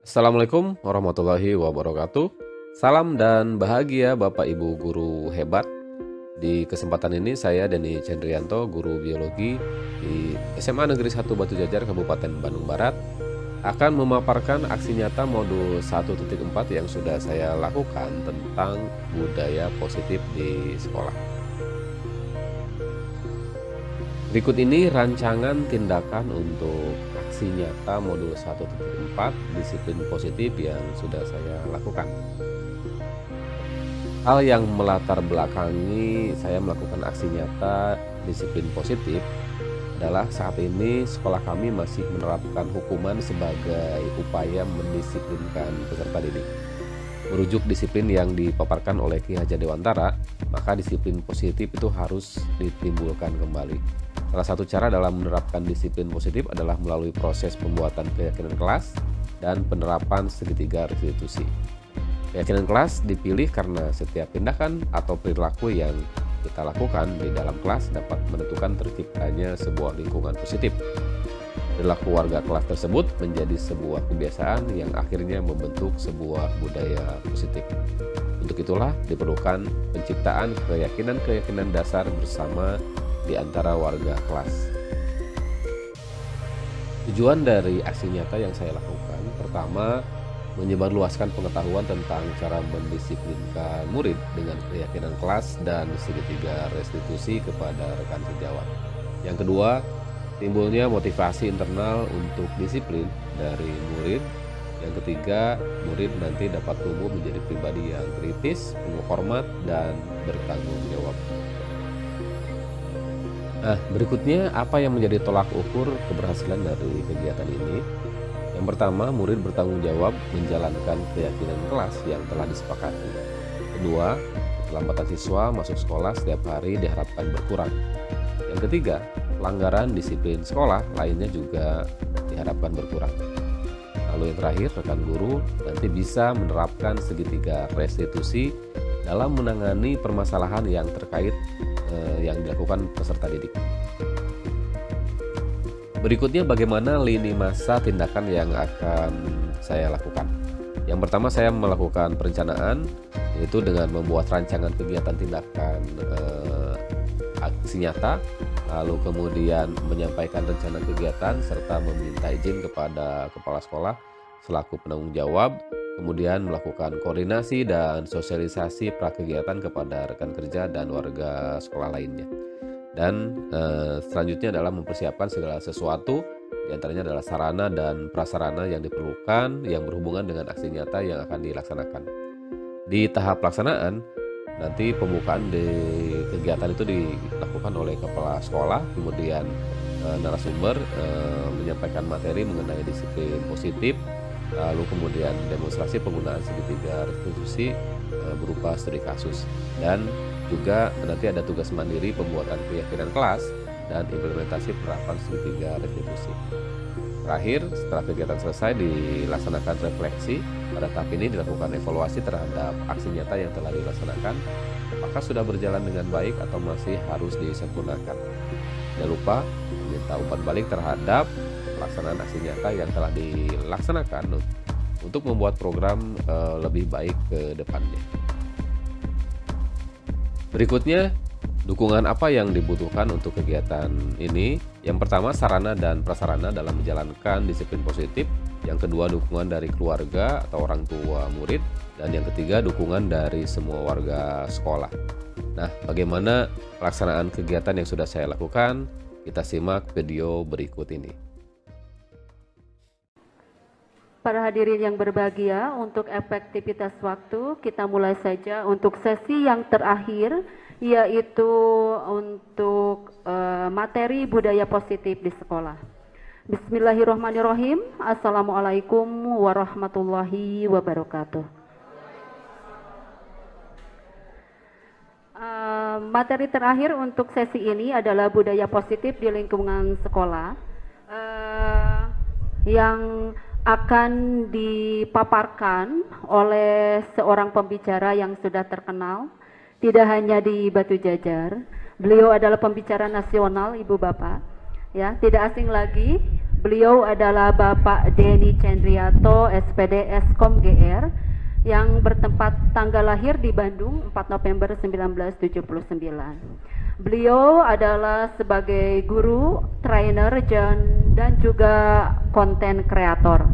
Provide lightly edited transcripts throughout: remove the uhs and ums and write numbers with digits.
Assalamualaikum warahmatullahi wabarakatuh. Salam dan bahagia Bapak Ibu guru hebat. Di kesempatan ini saya Denny Cendrianto, guru biologi di SMA Negeri 1 Batu Jajar, Kabupaten Bandung Barat, akan memaparkan aksi nyata modul 1.4 yang sudah saya lakukan tentang budaya positif di sekolah. Berikut ini rancangan tindakan untuk aksi nyata modul 1.4 disiplin positif yang sudah saya lakukan. Hal yang melatar belakangi saya melakukan aksi nyata disiplin positif adalah saat ini sekolah kami masih menerapkan hukuman sebagai upaya mendisiplinkan peserta didik. Merujuk disiplin yang dipaparkan oleh Ki Hajar Dewantara, maka disiplin positif itu harus ditimbulkan kembali. Salah satu cara dalam menerapkan disiplin positif adalah melalui proses pembuatan keyakinan kelas dan penerapan segitiga restitusi. Keyakinan kelas dipilih karena setiap tindakan atau perilaku yang kita lakukan di dalam kelas dapat menentukan terciptanya sebuah lingkungan positif. Perilaku warga kelas tersebut menjadi sebuah kebiasaan yang akhirnya membentuk sebuah budaya positif. Untuk itulah diperlukan penciptaan keyakinan-keyakinan dasar bersama di antara warga kelas. Tujuan dari aksi nyata yang saya lakukan, pertama, menyebarluaskan pengetahuan tentang cara mendisiplinkan murid dengan keyakinan kelas dan segitiga restitusi kepada rekan sejawat. Yang kedua, timbulnya motivasi internal untuk disiplin dari murid. Yang ketiga, murid nanti dapat tumbuh menjadi pribadi yang kritis, penuh hormat, dan bertanggung jawab. Nah, berikutnya apa yang menjadi tolak ukur keberhasilan dari kegiatan ini? Yang pertama, murid bertanggung jawab menjalankan keyakinan kelas yang telah disepakati. Kedua, keterlambatan siswa masuk sekolah setiap hari diharapkan berkurang. Yang ketiga, pelanggaran disiplin sekolah lainnya juga diharapkan berkurang. Lalu yang terakhir, rekan guru nanti bisa menerapkan segitiga restitusi dalam menangani permasalahan yang terkait yang dilakukan peserta didik. Berikutnya bagaimana lini masa tindakan yang akan saya lakukan. Yang pertama, saya melakukan perencanaan, yaitu dengan membuat rancangan kegiatan tindakan aksi nyata, lalu kemudian menyampaikan rencana kegiatan serta meminta izin kepada kepala sekolah selaku penanggung jawab, kemudian melakukan koordinasi dan sosialisasi prakegiatan kepada rekan kerja dan warga sekolah lainnya. Dan selanjutnya adalah mempersiapkan segala sesuatu, diantaranya adalah sarana dan prasarana yang diperlukan yang berhubungan dengan aksi nyata yang akan dilaksanakan. Di tahap pelaksanaan, nanti pembukaan di kegiatan itu dilakukan oleh kepala sekolah, kemudian narasumber menyampaikan materi mengenai disiplin positif, lalu kemudian demonstrasi penggunaan segitiga restitusi berupa studi kasus, dan juga nanti ada tugas mandiri pembuatan keyakinan kelas dan implementasi penerapan segitiga restitusi. Terakhir, setelah kegiatan selesai dilaksanakan refleksi. Pada tahap ini dilakukan evaluasi terhadap aksi nyata yang telah dilaksanakan, apakah sudah berjalan dengan baik atau masih harus disempurnakan. Jangan lupa meminta umpan balik terhadap pelaksanaan aksi nyata yang telah dilaksanakan untuk membuat program lebih baik ke depannya. Berikutnya, dukungan apa yang dibutuhkan untuk kegiatan ini? Yang pertama, sarana dan prasarana dalam menjalankan disiplin positif. Yang kedua, dukungan dari keluarga atau orang tua murid. Dan yang ketiga, dukungan dari semua warga sekolah. Nah, bagaimana pelaksanaan kegiatan yang sudah saya lakukan? Kita simak video berikut ini. Para hadirin yang berbahagia, untuk efektivitas waktu kita mulai saja untuk sesi yang terakhir, yaitu untuk materi budaya positif di sekolah. Bismillahirrahmanirrahim. Assalamualaikum warahmatullahi wabarakatuh. Materi terakhir untuk sesi ini adalah budaya positif di lingkungan sekolah, yang akan dipaparkan oleh seorang pembicara yang sudah terkenal, tidak hanya di Batu Jajar. Beliau adalah pembicara nasional, Ibu Bapak. Ya, tidak asing lagi, Beliau adalah Bapak Denny Cendrianto, SPD Eskom GR, yang bertempat tanggal lahir di Bandung 4 November 1979. Beliau adalah sebagai guru, trainer, dan juga konten kreator.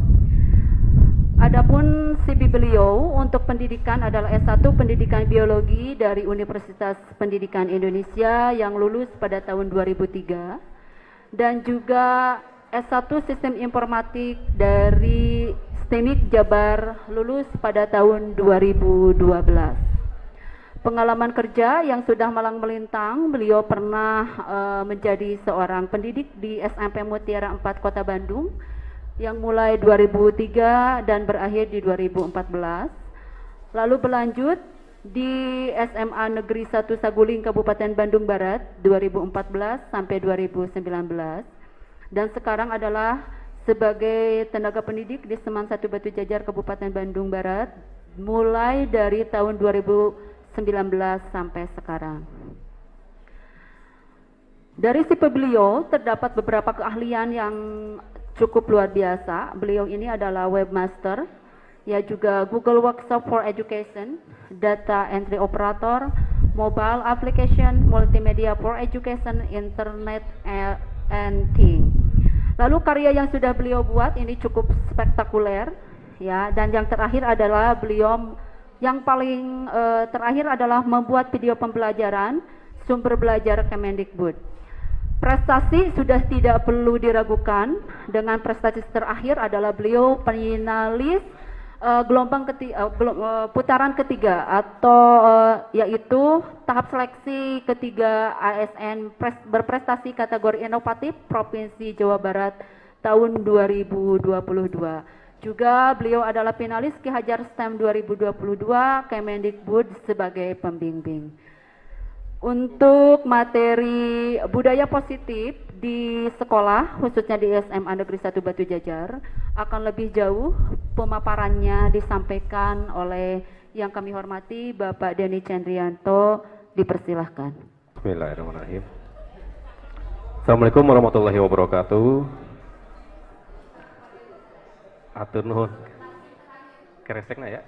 Adapun CV beliau untuk pendidikan adalah S1 Pendidikan Biologi dari Universitas Pendidikan Indonesia yang lulus pada tahun 2003 dan juga S1 Sistem Informatik dari STEMIK Jabar lulus pada tahun 2012. Pengalaman kerja yang sudah malang melintang, beliau pernah menjadi seorang pendidik di SMP Mutiara 4 Kota Bandung yang mulai 2003 dan berakhir di 2014. Lalu berlanjut di SMA Negeri 1 Saguling Kabupaten Bandung Barat 2014 sampai 2019. Dan sekarang adalah sebagai tenaga pendidik di Seman 1 Batu Jajar Kabupaten Bandung Barat mulai dari tahun 2019 sampai sekarang. Dari CV beliau terdapat beberapa keahlian yang cukup luar biasa. Beliau ini adalah webmaster, ya juga Google Workshop for Education, Data Entry Operator, Mobile Application, Multimedia for Education, Internet and Things. Lalu karya yang sudah beliau buat ini cukup spektakuler, ya. Dan yang terakhir adalah beliau yang paling terakhir adalah membuat video pembelajaran sumber belajar Kemendikbud. Prestasi sudah tidak perlu diragukan. Dengan prestasi terakhir adalah beliau finalis putaran ketiga atau yaitu tahap seleksi ketiga ASN berprestasi kategori inovatif Provinsi Jawa Barat tahun 2022. Juga beliau adalah finalis Ki Hajar STEM 2022 Kemendikbud sebagai pembimbing. Untuk materi budaya positif di sekolah, khususnya di SMA Negeri 1 Batu Jajar, akan lebih jauh pemaparannya disampaikan oleh yang kami hormati Bapak Denny Cendrianto. Dipersilahkan. Bismillahirrahmanirrahim. Assalamualaikum warahmatullahi wabarakatuh. Atur nuhun. Keresekna ya.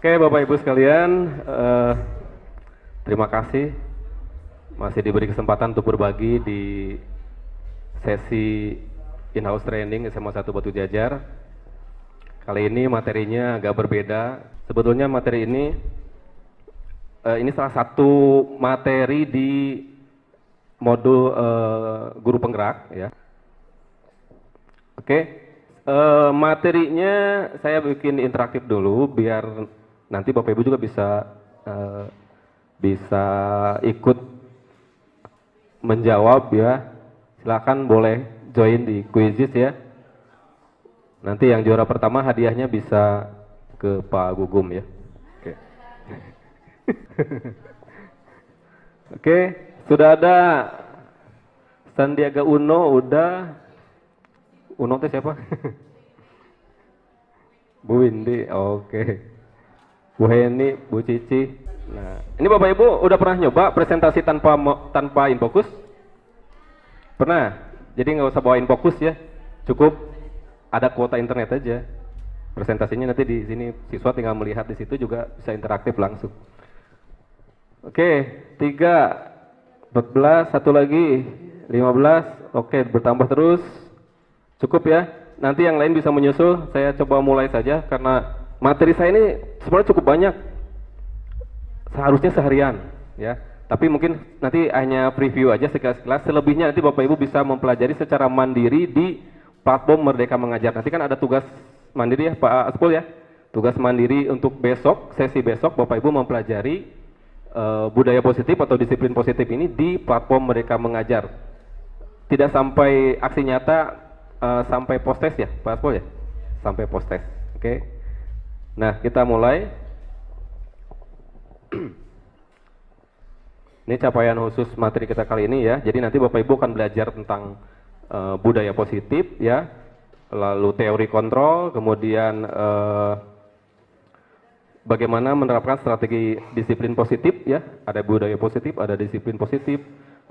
Oke, Bapak Ibu sekalian, terima kasih masih diberi kesempatan untuk berbagi di sesi in-house training SMA 1 Batu Jajar. Kali ini materinya agak berbeda. Sebetulnya materi ini salah satu materi di modul guru penggerak, ya. Oke, materinya saya bikin interaktif dulu biar nanti Bapak Ibu juga bisa ikut menjawab, ya. Silakan boleh join di quizzes, ya. Nanti yang juara pertama hadiahnya bisa ke Pak Gugum, ya. Oke. Oke, sudah ada Sandiaga Uno, udah. Uno itu siapa? Bu Windy, oke. Bu Heni, Bu Cici. Nah, ini Bapak Ibu udah pernah nyoba presentasi tanpa infocus? Pernah? Jadi nggak usah bawa infocus, ya. Cukup ada kuota internet aja. Presentasinya nanti di sini siswa tinggal melihat, di situ juga bisa interaktif langsung. Oke, 3, 14, satu lagi, 15. Oke, bertambah terus. Cukup, ya. Nanti yang lain bisa menyusul. Saya coba mulai saja karena materi saya ini sebenarnya cukup banyak, seharusnya seharian, ya. Tapi mungkin nanti hanya preview aja sekilas-sekilas. Selebihnya nanti Bapak Ibu bisa mempelajari secara mandiri di platform Merdeka Mengajar. Nanti kan ada tugas mandiri, ya Pak Aspul, ya. Tugas mandiri untuk besok, sesi besok Bapak Ibu mempelajari budaya positif atau disiplin positif ini di platform Merdeka Mengajar. Tidak sampai aksi nyata, sampai post-test, ya Pak Aspul, ya. Sampai post-test. Oke. Nah, kita mulai. Ini capaian khusus materi kita kali ini, ya. Jadi nanti Bapak Ibu akan belajar tentang budaya positif, ya. Lalu teori kontrol, kemudian bagaimana menerapkan strategi disiplin positif, ya. Ada budaya positif, ada disiplin positif.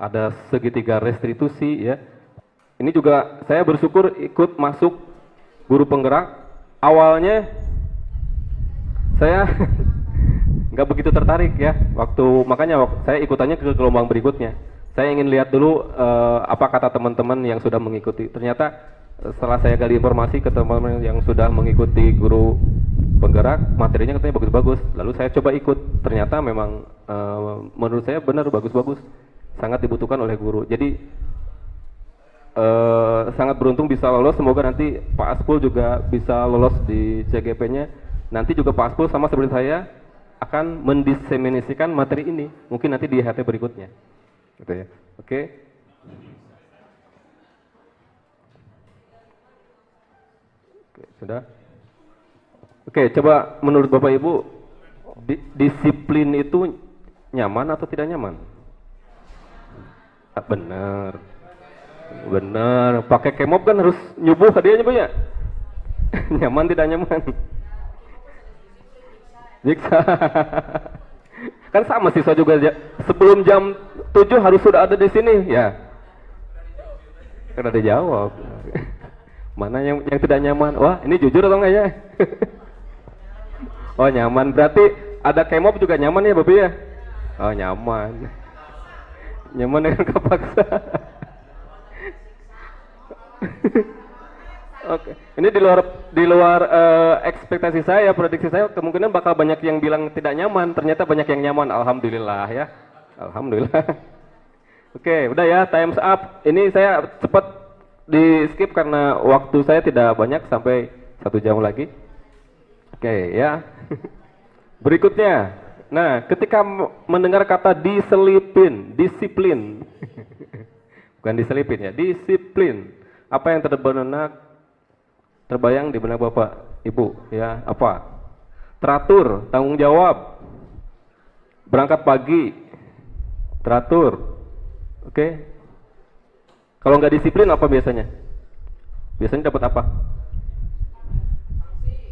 ada segitiga restitusi ya. Ini juga saya bersyukur ikut masuk guru penggerak. Awalnya saya nggak begitu tertarik ya, makanya saya ikutannya ke gelombang berikutnya. Saya ingin lihat dulu apa kata teman-teman yang sudah mengikuti. Ternyata setelah saya gali informasi ke teman-teman yang sudah mengikuti guru penggerak, materinya katanya bagus-bagus. Lalu saya coba ikut, ternyata memang menurut saya benar bagus-bagus, sangat dibutuhkan oleh guru. Jadi sangat beruntung bisa lolos. Semoga nanti Pak Aspul juga bisa lolos di CGP-nya. Nanti juga Pak Aspul sama seperti saya akan mendiseminasikan materi ini, mungkin nanti di HT berikutnya, gitu ya. Oke. Oke, sudah. Oke, coba menurut Bapak Ibu, disiplin itu nyaman atau tidak nyaman? Benar, benar. Pakai kemop kan harus nyubuh hadiahnya banyak. Nyaman tidak nyaman? Nyiksa. Kan sama siswa juga, sebelum jam 7 harus sudah ada di sini ya. Kan ada jawab. Mana yang tidak nyaman? Wah, ini jujur atau enggak ya? Oh, nyaman. Berarti ada kemop juga nyaman ya, Bapak ya? Oh, nyaman. Nyaman dengan kepaksa. Oke, ini di luar ekspektasi saya, prediksi saya, kemungkinan bakal banyak yang bilang tidak nyaman. Ternyata banyak yang nyaman, alhamdulillah ya, alhamdulillah. Oke, udah ya, times up. Ini saya cepat di skip karena waktu saya tidak banyak, sampai 1 jam lagi. Oke ya. Berikutnya, nah ketika mendengar kata diselipin, disiplin, bukan diselipin ya, disiplin. Apa yang terbayang di benak Bapak Ibu ya? Apa? Teratur, tanggung jawab, berangkat pagi, teratur. Oke. Kalau nggak disiplin apa biasanya? Biasanya dapat apa?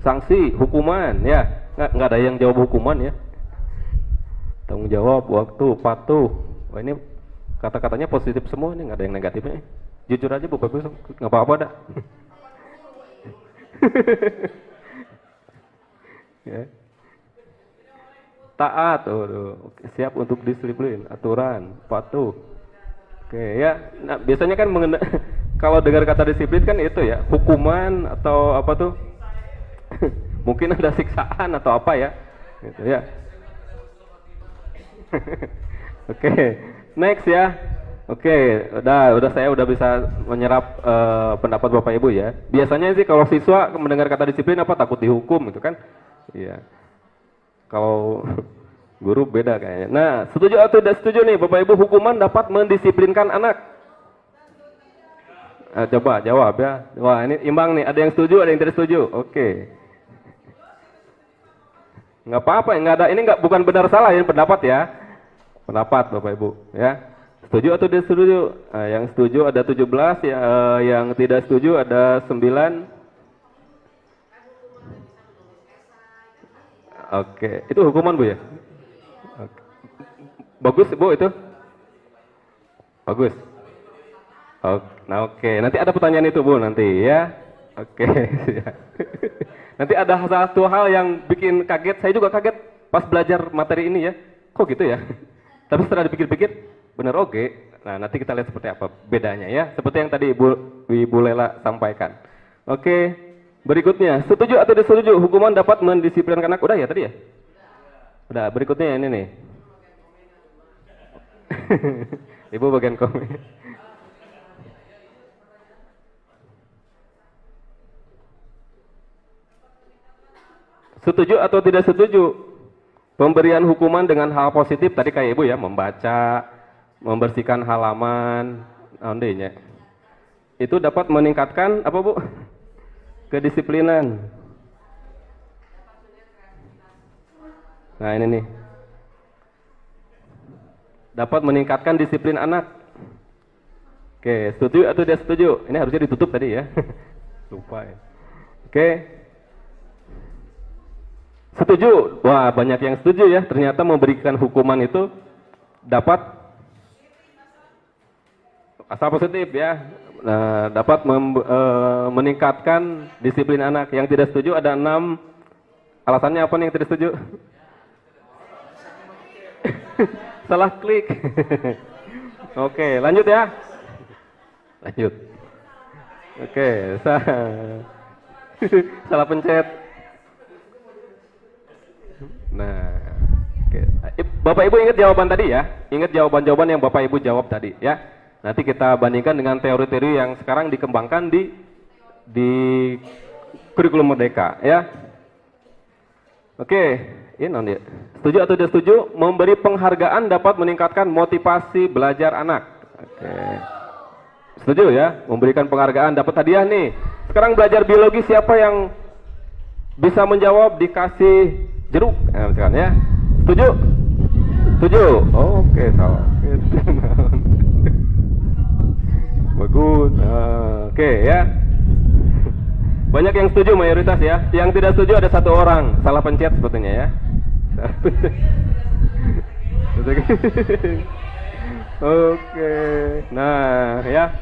Sanksi, hukuman ya. Nggak ada yang jawab hukuman ya. Tanggung jawab, waktu, patuh. Wah, ini kata-katanya positif semua nih, nggak ada yang negatifnya. Jujur aja Bapak Ibu, nggak apa-apa dah. Ya. Taat, siap untuk disiplin, aturan, patuh. Oke ya. Nah, biasanya kan kalau dengar kata disiplin kan itu ya, hukuman atau apa tuh? Mungkin ada siksaan atau apa ya, gitu ya. Oke, next ya. Oke, udah saya udah bisa menyerap pendapat Bapak Ibu ya. Biasanya sih kalau siswa mendengar kata disiplin apa, takut dihukum gitu kan? Iya. Kalau guru beda kayaknya. Nah, setuju atau tidak setuju nih Bapak Ibu, hukuman dapat mendisiplinkan anak? Coba jawab ya. Wah, ini imbang nih, ada yang setuju, ada yang tidak setuju. Oke. Nggak apa-apa, nggak ada, ini bukan benar salah, ini pendapat ya. Pendapat Bapak Ibu ya. Setuju atau tidak setuju? Yang setuju ada 17, ya, yang tidak setuju ada 9. Oke, itu hukuman Bu ya? Oke. Bagus Bu itu? Bagus. Oke, nanti ada pertanyaan itu Bu nanti ya. Oke. Nanti ada satu hal yang bikin kaget, saya juga kaget pas belajar materi ini ya. Kok gitu ya? Tapi setelah dipikir-pikir, bener oke. Nah, nanti kita lihat seperti apa bedanya ya. Seperti yang tadi Ibu Lela sampaikan. Oke, berikutnya, setuju atau tidak setuju hukuman dapat mendisiplinkan anak? Udah ya tadi ya? Udah, berikutnya ini nih. Ibu bagian komen. Setuju atau tidak setuju pemberian hukuman dengan hal positif tadi kayak Ibu ya, membaca, membersihkan halaman, ondenya. Itu dapat meningkatkan apa Bu? Kedisiplinan. Nah, ini nih. Dapat meningkatkan disiplin anak. Oke, setuju atau tidak setuju? Ini harusnya ditutup tadi ya. Lupa ya. Oke. Setuju? Wah, banyak yang setuju ya. Ternyata memberikan hukuman itu dapat Asal positif ya. Nah, dapat meningkatkan disiplin anak. Yang tidak setuju ada 6. Alasannya apa nih yang tidak setuju? Salah klik. Oke, lanjut ya. Lanjut. Oke, salah pencet. Nah, oke. Bapak Ibu ingat jawaban tadi ya? Ingat jawaban-jawaban yang Bapak Ibu jawab tadi ya? Nanti kita bandingkan dengan teori-teori yang sekarang dikembangkan di kurikulum Merdeka ya. Oke, ini non ya. Setuju atau tidak setuju? Memberi penghargaan dapat meningkatkan motivasi belajar anak. Oke. Setuju ya? Memberikan penghargaan dapat hadiah nih. Sekarang belajar biologi, siapa yang bisa menjawab dikasih jeruk? Nah, misalkan ya. Setuju? Setuju? Oh, oke, salah. Bagus. Oke ya. Banyak yang setuju, mayoritas ya. Yang tidak setuju ada 1 orang, salah pencet sepertinya ya. Oke. Nah ya.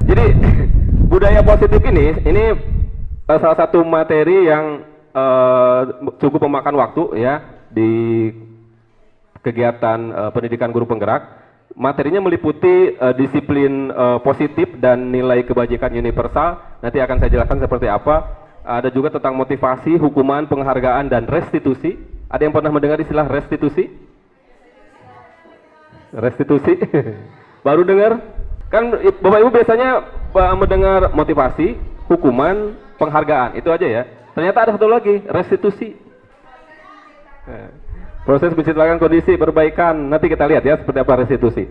Jadi budaya positif ini salah satu materi yang cukup memakan waktu ya di kegiatan pendidikan guru penggerak. Materinya meliputi disiplin positif dan nilai kebajikan universal. Nanti akan saya jelaskan seperti apa. Ada juga tentang motivasi, hukuman, penghargaan, dan restitusi. Ada yang pernah mendengar istilah restitusi? Restitusi? Baru dengar? Kan Bapak Ibu biasanya mendengar motivasi, hukuman, penghargaan. Itu aja ya. Ternyata ada satu lagi, restitusi. Proses menciptakan kondisi perbaikan, nanti kita lihat ya seperti apa restitusi.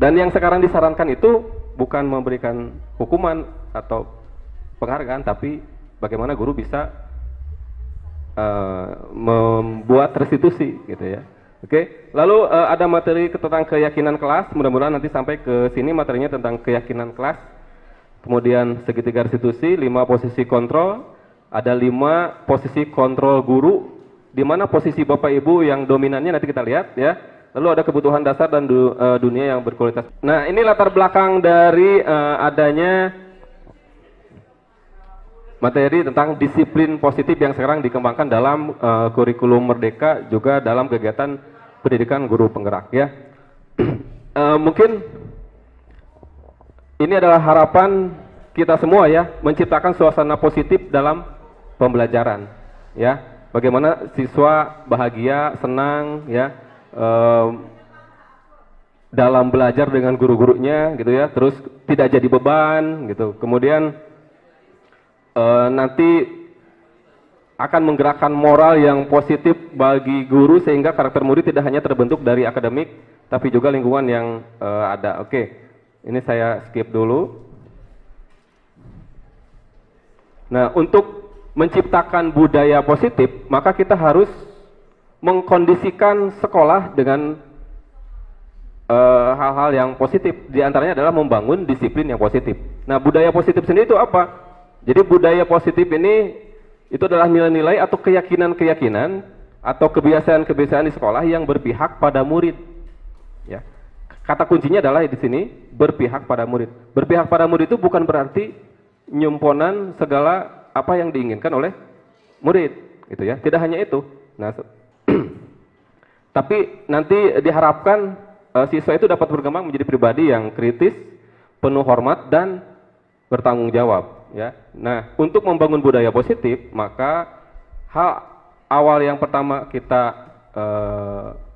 Dan yang sekarang disarankan itu bukan memberikan hukuman atau penghargaan, tapi bagaimana guru bisa membuat restitusi gitu ya. Oke, lalu ada materi tentang keyakinan kelas, mudah-mudahan nanti sampai ke sini materinya tentang keyakinan kelas. Kemudian segitiga restitusi, 5 posisi kontrol, ada 5 posisi kontrol guru. Di mana posisi Bapak Ibu yang dominannya nanti kita lihat ya. Lalu ada kebutuhan dasar dan dunia yang berkualitas. Nah, ini latar belakang dari adanya materi tentang disiplin positif yang sekarang dikembangkan dalam kurikulum Merdeka, juga dalam kegiatan pendidikan guru penggerak ya. Mungkin ini adalah harapan kita semua ya, menciptakan suasana positif dalam pembelajaran ya. Bagaimana siswa bahagia, senang ya dalam belajar dengan guru-gurunya gitu ya, terus tidak jadi beban gitu. Kemudian nanti akan menggerakkan moral yang positif bagi guru sehingga karakter murid tidak hanya terbentuk dari akademik tapi juga lingkungan yang ada. Oke, ini saya skip dulu. Nah, untuk menciptakan budaya positif, maka kita harus mengkondisikan sekolah dengan hal-hal yang positif. Di antaranya adalah membangun disiplin yang positif. Nah, budaya positif sendiri itu apa? Jadi budaya positif ini itu adalah nilai-nilai atau keyakinan-keyakinan atau kebiasaan-kebiasaan di sekolah yang berpihak pada murid. Ya. Kata kuncinya adalah di sini berpihak pada murid. Berpihak pada murid itu bukan berarti nyumponan segala apa yang diinginkan oleh murid, gitu ya. Tidak hanya itu. Nah, tapi nanti diharapkan siswa itu dapat berkembang menjadi pribadi yang kritis, penuh hormat dan bertanggung jawab, ya. Nah, untuk membangun budaya positif, maka hal awal yang pertama kita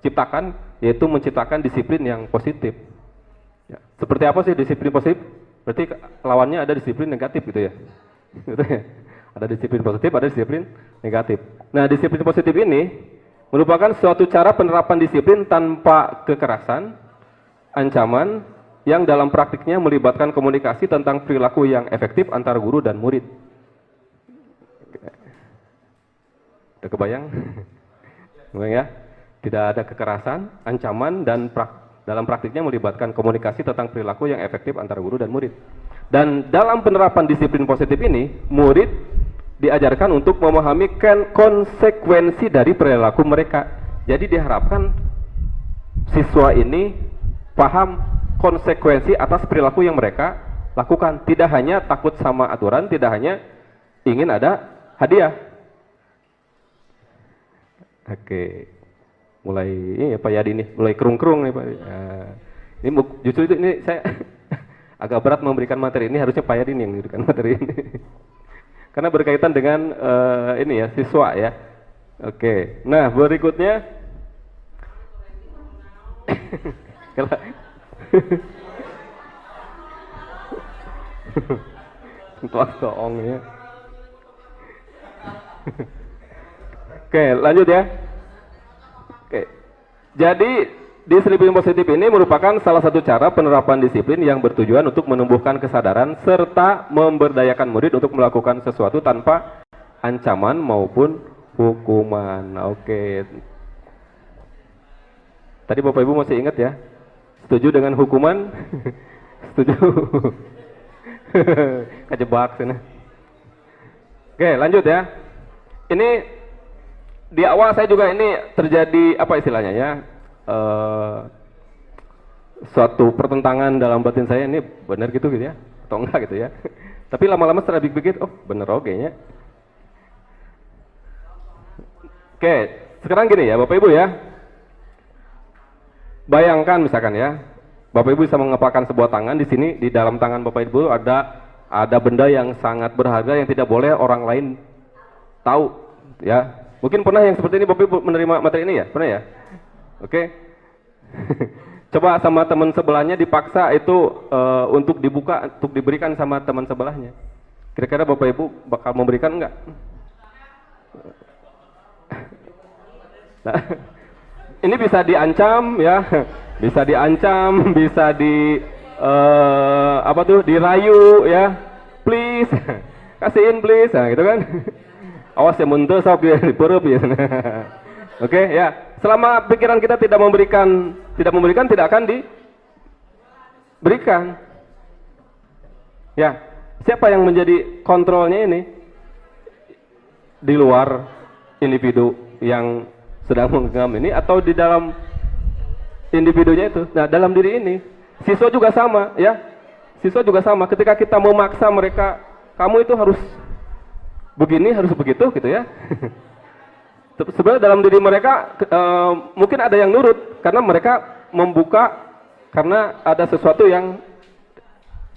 ciptakan yaitu menciptakan disiplin yang positif. Ya. Seperti apa sih disiplin positif? Berarti lawannya ada disiplin negatif, gitu ya. Gitu ya. Ada disiplin positif, ada disiplin negatif. Nah, disiplin positif ini merupakan suatu cara penerapan disiplin tanpa kekerasan, ancaman, yang dalam praktiknya melibatkan komunikasi tentang perilaku yang efektif antara guru dan murid. Udah kebayang? Kebayang ya? Tidak ada kekerasan, ancaman, dan dalam praktiknya melibatkan komunikasi tentang perilaku yang efektif antara guru dan murid. Dan dalam penerapan disiplin positif ini, murid diajarkan untuk memahami konsekuensi dari perilaku mereka. Jadi diharapkan siswa ini paham konsekuensi atas perilaku yang mereka lakukan. Tidak hanya takut sama aturan, tidak hanya ingin ada hadiah. Oke, mulai ini ya Pak Yadi nih, mulai kerung-kerung nih Pak. Nah, ini justru ini saya agak berat memberikan materi ini, harusnya Pak Yadi nih yang memberikan materi ini. Karena berkaitan dengan ini ya, siswa ya. Oke, nah berikutnya tuang soong ya. Oke, lanjut ya. Oke. Jadi disiplin positif ini merupakan salah satu cara penerapan disiplin yang bertujuan untuk menumbuhkan kesadaran serta memberdayakan murid untuk melakukan sesuatu tanpa ancaman maupun hukuman. Oke. Tadi Bapak Ibu masih ingat ya? Setuju dengan hukuman? Setuju. Kejebak sana. Oke, lanjut ya. Ini di awal saya juga ini terjadi apa istilahnya ya? Suatu pertentangan dalam batin saya, ini benar gitu ya? Atau enggak gitu ya? Tapi lama-lama setelah pikir, oh bener oke nya. Oke, sekarang gini ya Bapak Ibu ya. Bayangkan misalkan ya, Bapak Ibu bisa mengepalkan sebuah tangan, di sini di dalam tangan Bapak Ibu ada benda yang sangat berharga yang tidak boleh orang lain tahu ya. Mungkin pernah yang seperti ini Bapak Ibu menerima materi ini ya? Pernah ya? Oke. Coba sama teman sebelahnya dipaksa itu untuk dibuka, untuk diberikan sama teman sebelahnya. Kira-kira Bapak Ibu bakal memberikan enggak? Nah, ini bisa diancam ya, bisa diancam, bisa dirayu ya, please, kasihin please, nah gitu kan. Awas ya muntah sok ya, diperup ya. Oke ya, selama pikiran kita tidak memberikan, tidak akan diberikan. Ya, siapa yang menjadi kontrolnya ini? Di luar individu yang sedang menggenggam ini atau di dalam individunya itu. Nah, dalam diri ini siswa juga sama ya. Siswa juga sama, ketika kita memaksa mereka, kamu itu harus begini, harus begitu gitu ya. Sebenarnya dalam diri mereka mungkin ada yang nurut karena mereka membuka, karena ada sesuatu yang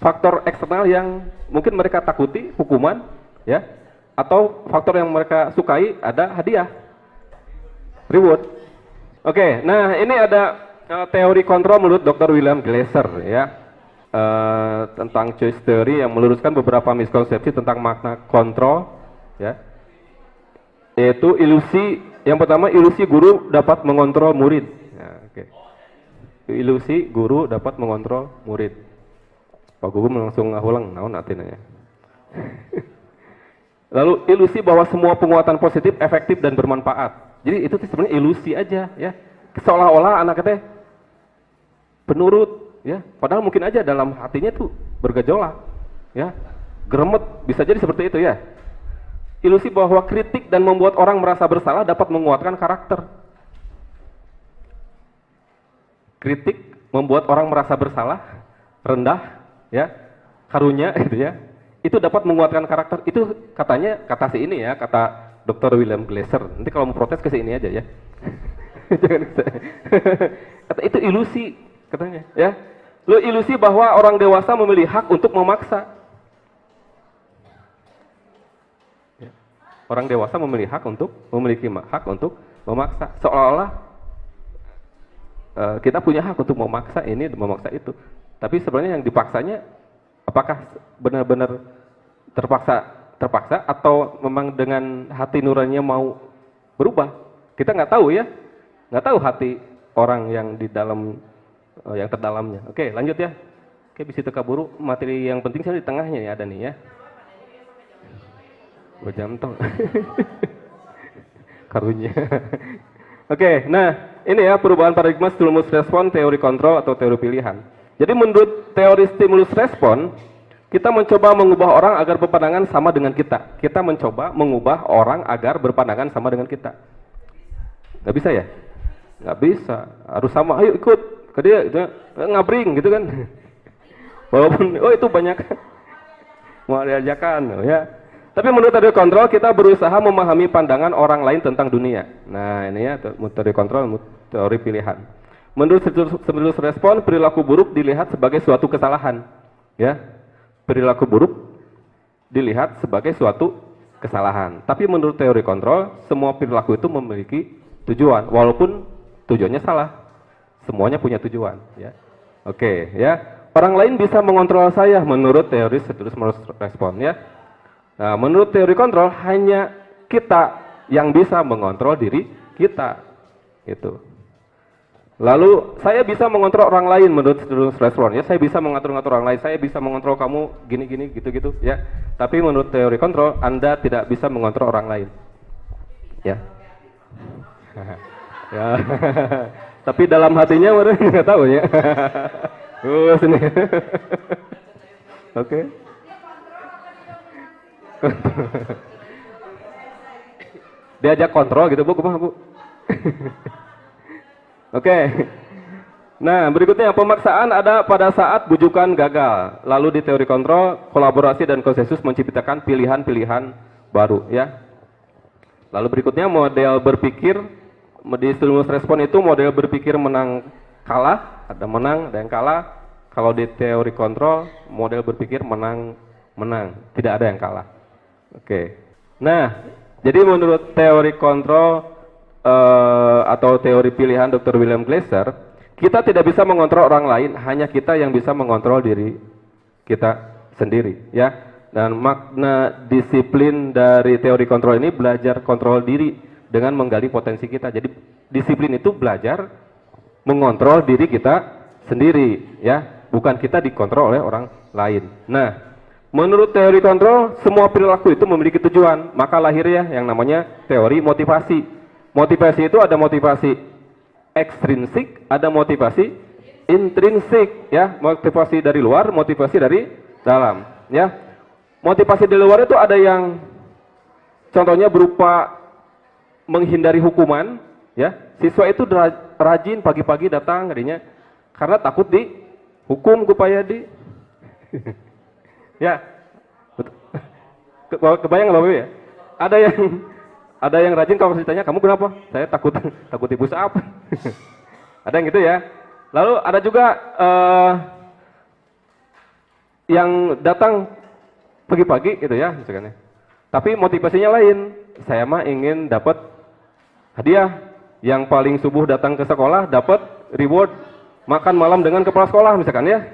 faktor eksternal yang mungkin mereka takuti, hukuman ya, atau faktor yang mereka sukai, ada hadiah, reward. Oke, nah ini ada teori kontrol menurut Dr. William Glasser ya, tentang choice theory yang meluruskan beberapa miskonsepsi tentang makna kontrol ya, yaitu ilusi. Yang pertama, ilusi guru dapat mengontrol murid ya, oke. Ilusi guru dapat mengontrol murid. Pak Guru langsung ngahulang naon artinya ya. Lalu ilusi bahwa semua penguatan positif efektif dan bermanfaat. Jadi itu sebenarnya ilusi aja ya. Seolah-olah anak teh penurut ya, padahal mungkin aja dalam hatinya tuh bergejolak ya. Gremet, bisa jadi seperti itu ya. Ilusi bahwa kritik dan membuat orang merasa bersalah dapat menguatkan karakter. Kritik membuat orang merasa bersalah, rendah ya, karunya gitu ya. Itu dapat menguatkan karakter. Itu katanya, kata si ini ya, kata Dr. William Glasser. Nanti kalau mau protes ke sini aja ya. Jangan kata itu ilusi katanya ya. Lu ilusi bahwa orang dewasa memiliki hak untuk memaksa. Ya. Orang dewasa memiliki hak untuk memaksa. Seolah-olah kita punya hak untuk memaksa ini, memaksa itu. Tapi sebenarnya yang dipaksanya apakah benar-benar terpaksa atau memang dengan hati nuraninya mau berubah? Kita nggak tahu ya, nggak tahu hati orang yang di dalam, yang terdalamnya. Oke, lanjut ya. Oke, bisa kaburu. Materi yang penting saya di tengahnya nih ada nih ya. Gua jam tong. Karunya. Oke, nah ini ya perubahan paradigma stimulus respon, teori kontrol atau teori pilihan. Jadi menurut teori stimulus respon, kita mencoba mengubah orang agar berpandangan sama dengan kita. Kita mencoba mengubah orang agar berpandangan sama dengan kita. Nggak bisa ya? Nggak bisa. Harus sama. Ayo ikut. dia itu ngabring gitu kan. Walaupun itu banyak mau diajarkan ya. Tapi menurut teori kontrol kita berusaha memahami pandangan orang lain tentang dunia. Nah, ini ya teori kontrol, teori pilihan. Menurut stimulus respon, perilaku buruk dilihat sebagai suatu kesalahan. Ya. Perilaku buruk dilihat sebagai suatu kesalahan. Tapi menurut teori kontrol, semua perilaku itu memiliki tujuan, walaupun tujuannya salah. Semuanya punya tujuan, ya. Oke, ya. Orang lain bisa mengontrol saya menurut teori stimulus respon, ya. Nah, menurut teori kontrol hanya kita yang bisa mengontrol diri kita, gitu. Lalu saya bisa mengontrol orang lain menurut stimulus respon, ya. Saya bisa mengatur-ngatur orang lain, saya bisa mengontrol kamu gini-gini, gitu-gitu, ya. Tapi menurut teori kontrol Anda tidak bisa mengontrol orang lain, ya. Ya. Tapi dalam hatinya mereka nggak tahu ya. Sini. Oke. Diajak kontrol gitu Bu, kumaha Bu? Oke. Nah, berikutnya pemaksaan ada pada saat bujukan gagal. Lalu di teori kontrol, kolaborasi dan konsensus menciptakan pilihan-pilihan baru, ya. Lalu berikutnya model berpikir di stimulus respon itu model berpikir menang kalah, ada menang dan kalah. Kalau di teori kontrol model berpikir menang, tidak ada yang kalah. Oke. Nah, jadi menurut teori kontrol atau teori pilihan Dr. William Glasser, kita tidak bisa mengontrol orang lain, hanya kita yang bisa mengontrol diri kita sendiri, ya. Dan makna disiplin dari teori kontrol ini belajar kontrol diri dengan menggali potensi kita. Jadi disiplin itu belajar mengontrol diri kita sendiri, ya, bukan kita dikontrol oleh orang lain. Nah, menurut teori kontrol, semua perilaku itu memiliki tujuan. Maka lahir ya yang namanya teori motivasi. Motivasi itu ada motivasi ekstrinsik, ada motivasi intrinsik, ya. Motivasi dari luar, motivasi dari dalam, ya. Motivasi dari luar itu ada yang contohnya berupa menghindari hukuman, ya. Siswa itu rajin pagi-pagi datang adanya karena takut dihukum Gupayadi. Ya, kebayang nggak Bapak ya? Ada yang rajin kalau ditanya kamu kenapa? Saya takut ibu apa? Ada yang gitu ya. Lalu ada juga yang datang pagi-pagi gitu ya, misalkan. Tapi motivasinya lain. Saya mah ingin dapat hadiah. Yang paling subuh datang ke sekolah dapat reward makan malam dengan kepala sekolah misalkan ya.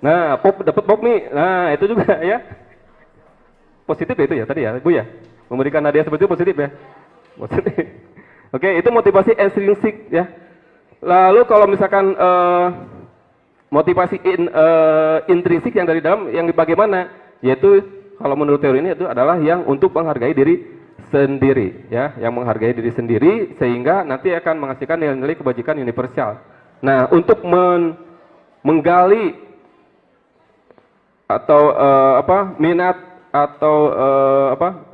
Nah, dapat pop mie. Nah, itu juga ya. Positif ya itu ya tadi ya, Bu ya. Memberikan hadiah seperti itu positif ya. Positif. Oke, itu motivasi ekstrinsik ya. Lalu kalau misalkan motivasi intrinsik yang dari dalam yang bagaimana? Yaitu kalau menurut teori ini itu adalah yang untuk menghargai diri sendiri ya, yang menghargai diri sendiri sehingga nanti akan menghasilkan nilai-nilai kebajikan universal. Nah, untuk menggali atau minat atau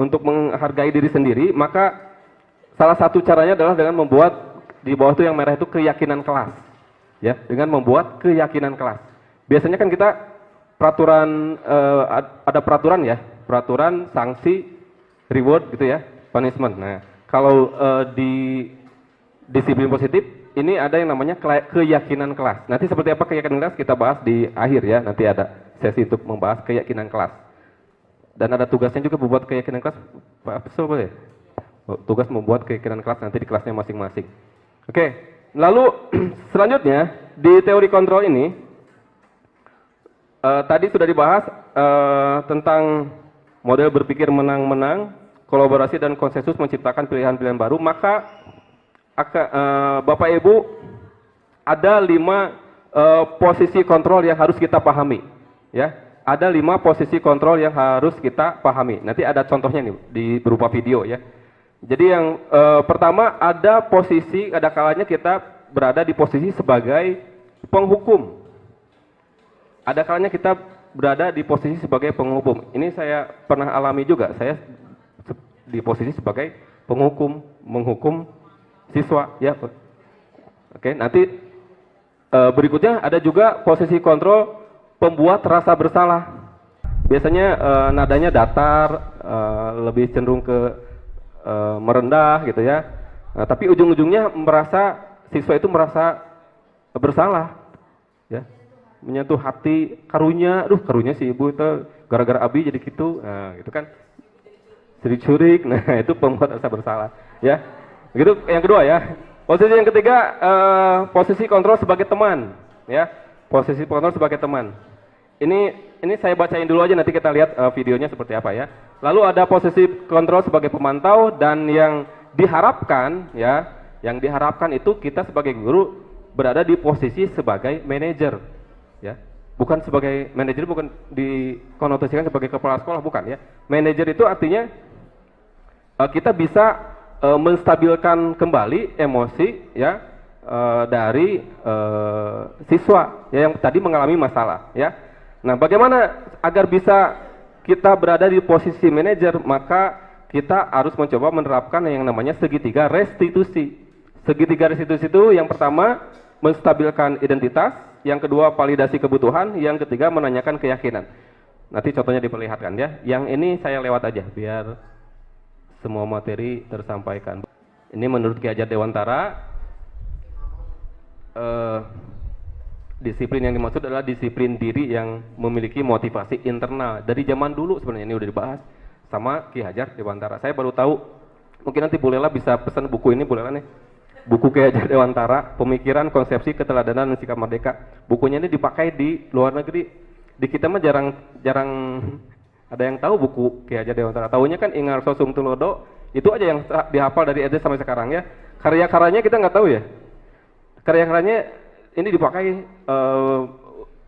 untuk menghargai diri sendiri, maka salah satu caranya adalah dengan membuat di bawah itu yang merah itu keyakinan kelas, ya, dengan membuat keyakinan kelas. Biasanya kan kita peraturan ada peraturan ya, peraturan, sanksi, reward gitu ya, punishment. Nah, kalau di disiplin positif ini ada yang namanya keyakinan kelas. Nanti seperti apa keyakinan kelas kita bahas di akhir ya. Nanti ada sesi untuk membahas keyakinan kelas. Dan ada tugasnya juga membuat keyakinan kelas. Pak Profesor boleh? Tugas membuat keyakinan kelas nanti di kelasnya masing-masing. Oke, lalu selanjutnya di teori kontrol ini tadi sudah dibahas tentang model berpikir menang-menang, kolaborasi dan konsensus menciptakan pilihan-pilihan baru. Maka Bapak Ibu ada 5 posisi kontrol yang harus kita pahami, ya. Ada 5 posisi kontrol yang harus kita pahami. Nanti ada contohnya nih di berupa video ya. Jadi yang pertama ada kalanya kita berada di posisi sebagai penghukum. Ada kalanya kita berada di posisi sebagai penghukum. Ini saya pernah alami juga. Saya di posisi sebagai penghukum, menghukum siswa ya. Oke, nanti Berikutnya ada juga posisi kontrol pembuat rasa bersalah. Biasanya nadanya datar, lebih cenderung ke merendah gitu ya. Tapi ujung-ujungnya siswa itu merasa bersalah, ya, menyentuh hati karunya, karunya si ibu itu gara-gara abi jadi gitu, nah gitu kan, sirik-sirik, nah itu pembuat rasa bersalah, ya. Gitu. Yang kedua ya, posisi yang ketiga, posisi kontrol sebagai teman, ya, posisi kontrol sebagai teman. Ini saya bacain dulu aja, nanti kita lihat videonya seperti apa ya. Lalu ada posisi kontrol sebagai pemantau, dan yang diharapkan ya, yang diharapkan itu kita sebagai guru berada di posisi sebagai manajer, ya. Bukan sebagai manajer, bukan dikonotasikan sebagai kepala sekolah, bukan ya. Manajer itu artinya kita bisa menstabilkan kembali emosi ya dari siswa ya, yang tadi mengalami masalah ya. Nah, bagaimana agar bisa kita berada di posisi manajer? Maka kita harus mencoba menerapkan yang namanya segitiga restitusi. Segitiga restitusi itu yang pertama menstabilkan identitas, yang kedua validasi kebutuhan, yang ketiga menanyakan keyakinan. Nanti contohnya diperlihatkan ya. Yang ini saya lewat aja biar semua materi tersampaikan. Ini menurut Ki Hajar Dewantara, disiplin yang dimaksud adalah disiplin diri yang memiliki motivasi internal. Dari zaman dulu sebenarnya ini udah dibahas sama Ki Hajar Dewantara. Saya baru tahu, mungkin nanti Bu Lela bisa pesan buku ini, Bu Lela nih. Buku Ki Hajar Dewantara, Pemikiran, Konsepsi, Keteladanan, dan Sikap Merdeka. Bukunya ini dipakai di luar negeri. Di kita mah jarang ada yang tahu buku Ki Hajar Dewantara. Tahunya kan Ingar Sosum Tulodo, itu aja yang dihafal dari SD sampai sekarang ya. Karya-karyanya kita nggak tahu ya. Karya-karyanya ini dipakai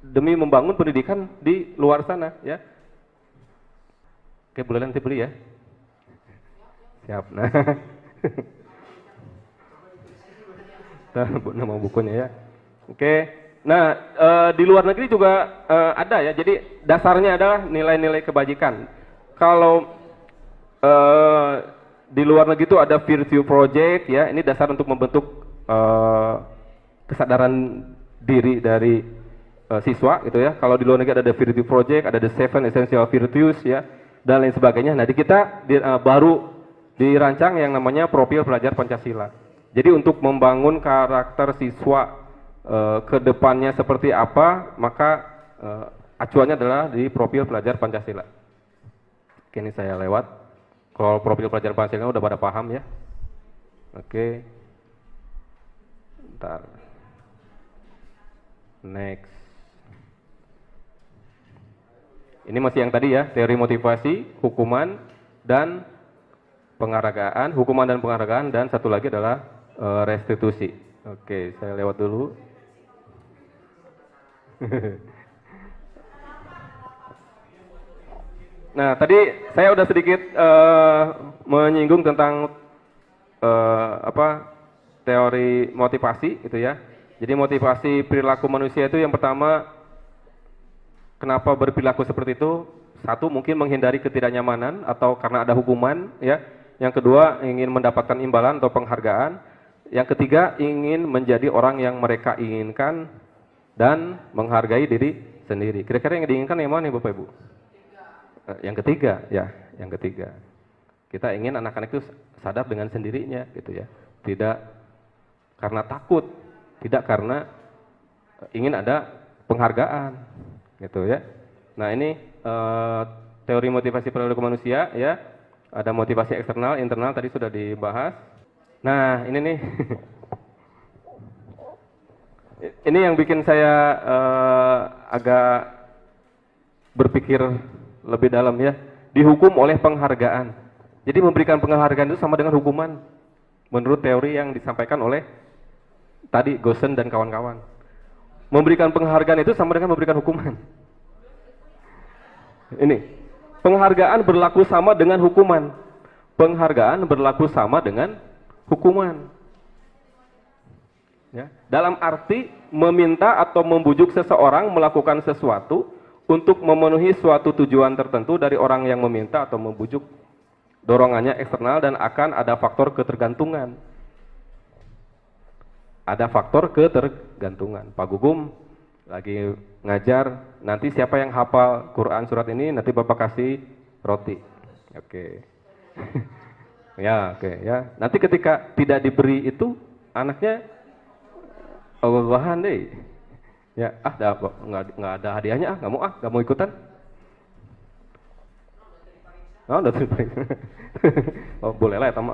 demi membangun pendidikan di luar sana ya. Oke, boleh nanti beli ya. Siap. Nah, nama bukunya ya. Oke. Nah, di luar negeri juga ada ya. Jadi dasarnya adalah nilai-nilai kebajikan. Kalau di luar negeri itu ada Virtue Project ya. Ini dasar untuk membentuk kesadaran diri dari siswa gitu ya. Kalau di luar negeri ada Virtue Project, ada The Seven Essential Virtues ya, dan lain sebagainya. Nah, di kita baru dirancang yang namanya Profil Pelajar Pancasila. Jadi untuk membangun karakter siswa ke depannya seperti apa, maka acuannya adalah di Profil Pelajar Pancasila. Oke, ini saya lewat. Kalau Profil Pelajar Pancasila udah pada paham ya. Oke. Bentar. Next. Ini masih yang tadi ya, teori motivasi, hukuman dan penghargaan, dan satu lagi adalah restitusi. Oke, saya lewat dulu. Nah, tadi saya udah sedikit menyinggung tentang teori motivasi gitu ya. Jadi motivasi perilaku manusia itu yang pertama, kenapa berperilaku seperti itu? Satu, mungkin menghindari ketidaknyamanan atau karena ada hukuman ya. Yang kedua, ingin mendapatkan imbalan atau penghargaan. Yang ketiga, ingin menjadi orang yang mereka inginkan dan menghargai diri sendiri. Kira-kira yang diinginkan yang mana nih Bapak Ibu? Yang ketiga ya, yang ketiga. Kita ingin anak-anak itu sadar dengan sendirinya gitu ya. Tidak karena takut, tidak karena ingin ada penghargaan gitu ya. Nah, ini teori motivasi perilaku manusia ya. Ada motivasi eksternal, internal tadi sudah dibahas. Nah, ini nih. Ini yang bikin saya agak berpikir lebih dalam ya. Dihukum oleh penghargaan. Jadi memberikan penghargaan itu sama dengan hukuman. Menurut teori yang disampaikan oleh tadi Gosen dan kawan-kawan. Memberikan penghargaan itu sama dengan memberikan hukuman. Ini. Penghargaan berlaku sama dengan hukuman. Penghargaan berlaku sama dengan hukuman. Ya. Dalam arti meminta atau membujuk seseorang melakukan sesuatu untuk memenuhi suatu tujuan tertentu dari orang yang meminta atau membujuk. Dorongannya eksternal dan akan ada faktor ketergantungan. ada faktor ketergantungan. Pak Gugum lagi ngajar, nanti siapa yang hafal Quran surat ini nanti Bapak kasih roti. Oke. Ya, oke ya. Nanti ketika tidak diberi itu anaknya bahan deh. Ya, nggak ada hadiahnya, nggak mau ikutan. Oh, udah terbaik. Oh, boleh lah ya, tamu.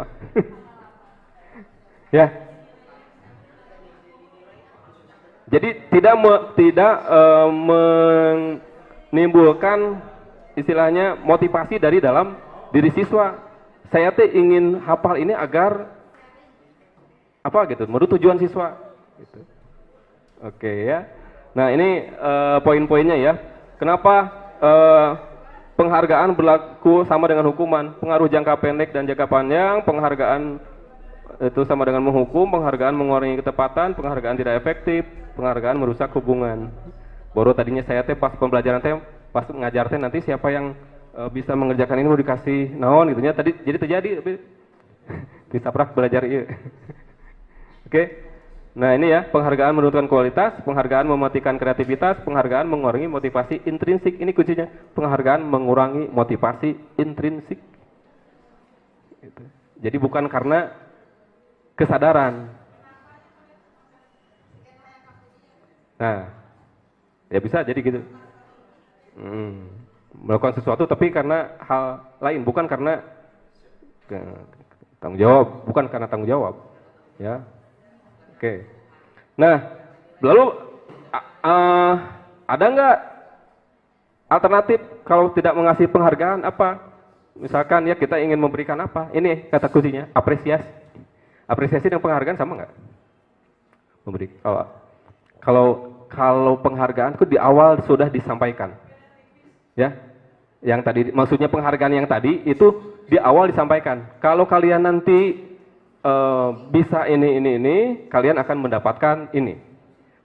Ya. Jadi tidak menimbulkan istilahnya motivasi dari dalam diri siswa. Saya teh ingin hafal ini agar apa gitu, menurut tujuan siswa. Gitu. Oke ya. Nah ini poin-poinnya ya. Kenapa penghargaan berlaku sama dengan hukuman? Pengaruh jangka pendek dan jangka panjang. Penghargaan itu sama dengan menghukum. Penghargaan mengurangi ketepatan. Penghargaan tidak efektif. Penghargaan merusak hubungan. Baru tadinya saya teh pas pembelajaran teh, pas ngajar teh nanti siapa yang bisa mengerjakan ini mau dikasih naon gitunya. Tadi jadi terjadi bisa prak belajar iya. Oke. Nah ini ya, penghargaan menurunkan kualitas, penghargaan mematikan kreativitas, penghargaan mengurangi motivasi intrinsik. Ini kuncinya, penghargaan mengurangi motivasi intrinsik. Gitu. Jadi bukan karena kesadaran. Nah, ya bisa jadi gitu. Melakukan sesuatu tapi karena hal lain, bukan karena tanggung jawab, bukan karena tanggung jawab. Ya. Oke. Nah, lalu ada nggak alternatif kalau tidak mengasih penghargaan apa? Misalkan ya kita ingin memberikan apa? Ini kata kuncinya, apresiasi. Apresiasi dan penghargaan sama nggak? Memberi. Kalau penghargaan itu di awal sudah disampaikan, ya. Yang tadi maksudnya penghargaan yang tadi itu di awal disampaikan. Kalau kalian nanti bisa ini, kalian akan mendapatkan ini.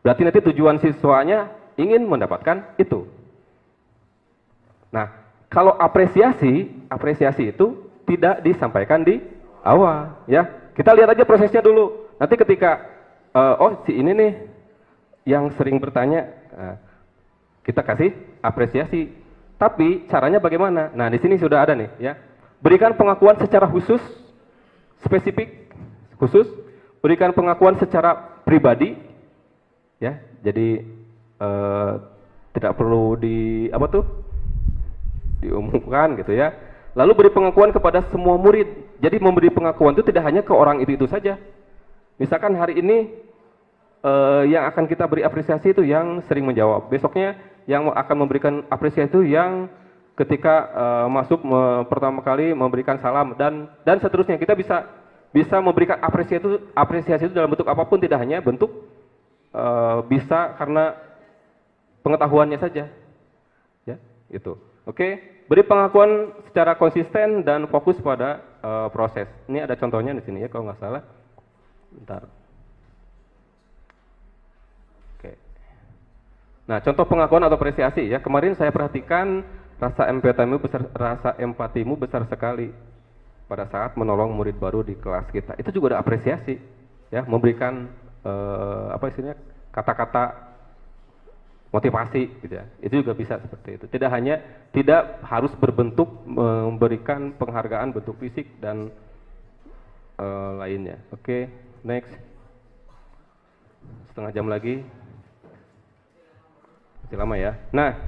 Berarti nanti tujuan siswanya ingin mendapatkan itu. Nah, kalau apresiasi itu tidak disampaikan di awal, ya. Kita lihat aja prosesnya dulu. Nanti ketika si ini nih yang sering bertanya, kita kasih apresiasi. Tapi caranya bagaimana? Nah, di sini sudah ada nih, ya. Berikan pengakuan secara khusus, spesifik. Khusus, berikan pengakuan secara pribadi, ya. Jadi tidak perlu diumumkan gitu ya. Lalu beri pengakuan kepada semua murid. Jadi memberi pengakuan itu tidak hanya ke orang itu saja. Misalkan hari ini yang akan kita beri apresiasi itu yang sering menjawab. Besoknya yang akan memberikan apresiasi itu yang ketika masuk pertama kali memberikan salam dan seterusnya. Kita bisa memberikan apresiasi itu dalam bentuk apapun, tidak hanya bentuk bisa karena pengetahuannya saja, ya itu. Oke, beri pengakuan secara konsisten dan fokus pada proses. Ini ada contohnya di sini ya kalau nggak salah. Bentar. Oke. Nah contoh pengakuan atau apresiasi ya, kemarin saya perhatikan rasa empatimu besar sekali pada saat menolong murid baru di kelas kita. Itu juga ada apresiasi, ya, memberikan kata-kata motivasi, gitu ya. Itu juga bisa seperti itu. Tidak harus berbentuk memberikan penghargaan bentuk fisik dan lainnya. Oke, next. Setengah jam lagi. Masih lama ya. Nah,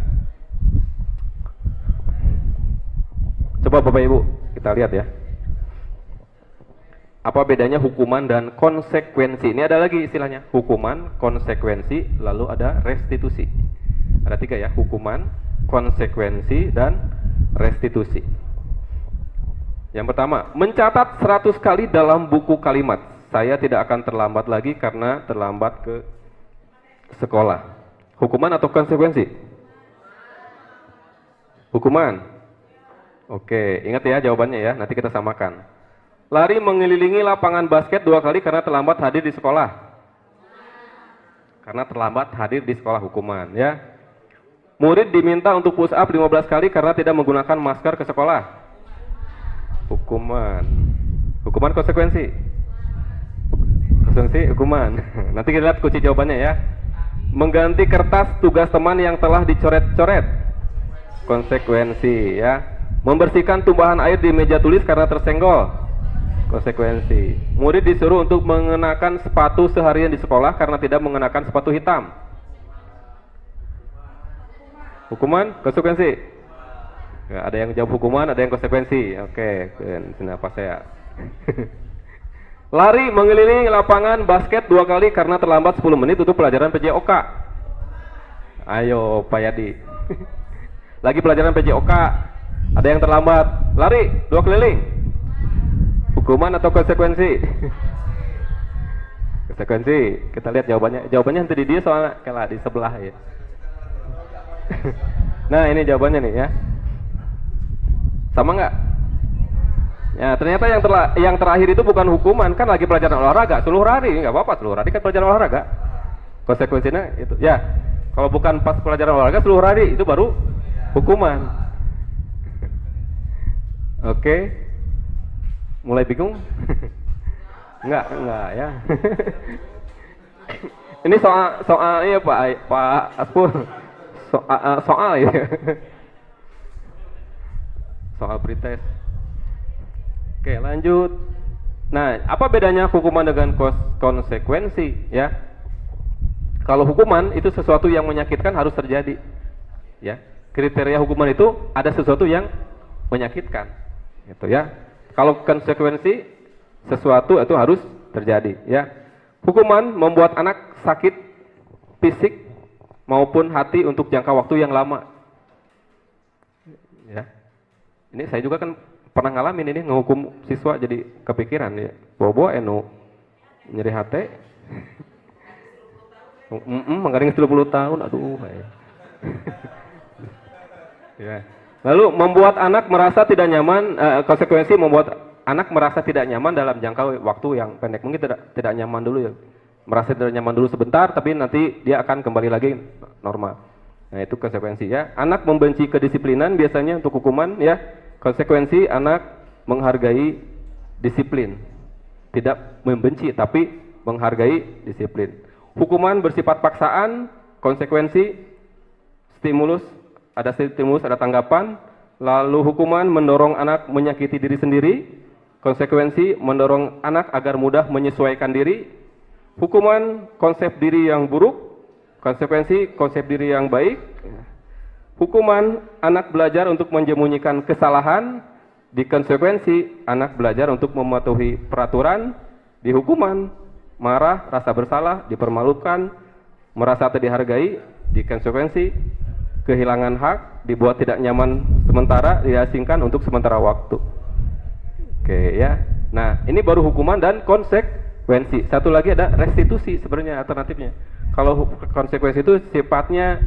coba Bapak Ibu kita lihat ya. Apa bedanya hukuman dan konsekuensi? Ini ada lagi istilahnya, hukuman, konsekuensi, lalu ada restitusi. Ada 3 ya, hukuman, konsekuensi, dan restitusi. Yang pertama, mencatat 100 kali dalam buku kalimat. Saya tidak akan terlambat lagi karena terlambat ke sekolah. Hukuman atau konsekuensi? Hukuman. Oke, ingat ya jawabannya ya, nanti kita samakan. Lari mengelilingi lapangan basket 2 kali karena terlambat hadir di sekolah. Karena terlambat hadir di sekolah, hukuman ya. Murid diminta untuk push up 15 kali karena tidak menggunakan masker ke sekolah. Hukuman. Hukuman konsekuensi. Konsekuensi hukuman. Nanti kita lihat kunci jawabannya ya. Mengganti kertas tugas teman yang telah dicoret-coret. Konsekuensi ya. Membersihkan tumbahan air di meja tulis karena tersenggol. Konsekuensi. Murid disuruh untuk mengenakan sepatu seharian di sekolah karena tidak mengenakan sepatu hitam. Hukuman, konsekuensi. Ya, ada yang jawab hukuman, ada yang konsekuensi. Oke, kenapa saya? Lari mengelilingi lapangan basket 2 kali karena terlambat 10 menit untuk pelajaran PJOK. Ayo Pak Yadi. Lagi pelajaran PJOK, ada yang terlambat, lari 2 keliling. Hukuman atau konsekuensi? Konsekuensi. Kita lihat jawabannya. Jawabannya nanti di dia soalnya kalah di sebelah ya. Nah ini jawabannya nih ya. Sama nggak? Ya ternyata yang terakhir itu bukan hukuman, kan lagi pelajaran olahraga, suruh lari, nggak apa-apa, suruh lari kan pelajaran olahraga. Konsekuensinya itu, ya kalau bukan pas pelajaran olahraga suruh lari itu baru hukuman. Oke, mulai bingung? Enggak ya. Ini soalnya Pak Aspur, soal ya, soal pretest. Oke lanjut. Nah apa bedanya hukuman dengan konsekuensi ya? Kalau hukuman itu sesuatu yang menyakitkan harus terjadi ya. Kriteria hukuman itu ada sesuatu yang menyakitkan gitu ya. Kalau konsekuensi sesuatu itu harus terjadi ya. Hukuman membuat anak sakit fisik maupun hati untuk jangka waktu yang lama ya. Ini saya juga kan pernah ngalamin ini, ngehukum siswa jadi kepikiran ya, bobo nyeri hati. Menggaring 30 tahun, aduh ya. Ya. Lalu membuat anak merasa tidak nyaman, konsekuensi membuat anak merasa tidak nyaman dalam jangka waktu yang pendek. Mungkin tidak nyaman dulu ya, merasa tidak nyaman dulu sebentar, tapi nanti dia akan kembali lagi normal. Nah itu konsekuensi ya. Anak membenci kedisiplinan biasanya untuk hukuman ya. Konsekuensi anak menghargai disiplin, tidak membenci tapi menghargai disiplin. Hukuman bersifat paksaan, konsekuensi stimulus, ada tanggapan. Lalu hukuman mendorong anak menyakiti diri sendiri, konsekuensi mendorong anak agar mudah menyesuaikan diri. Hukuman konsep diri yang buruk, konsekuensi konsep diri yang baik. Hukuman anak belajar untuk menyembunyikan kesalahan, di konsekuensi anak belajar untuk mematuhi peraturan. Di hukuman marah, rasa bersalah, dipermalukan, merasa tidak dihargai. Di konsekuensi kehilangan hak, dibuat tidak nyaman sementara, diasingkan untuk sementara waktu. Oke ya. Nah ini baru hukuman dan konsekuensi. Satu lagi ada restitusi sebenarnya alternatifnya. Kalau konsekuensi itu sifatnya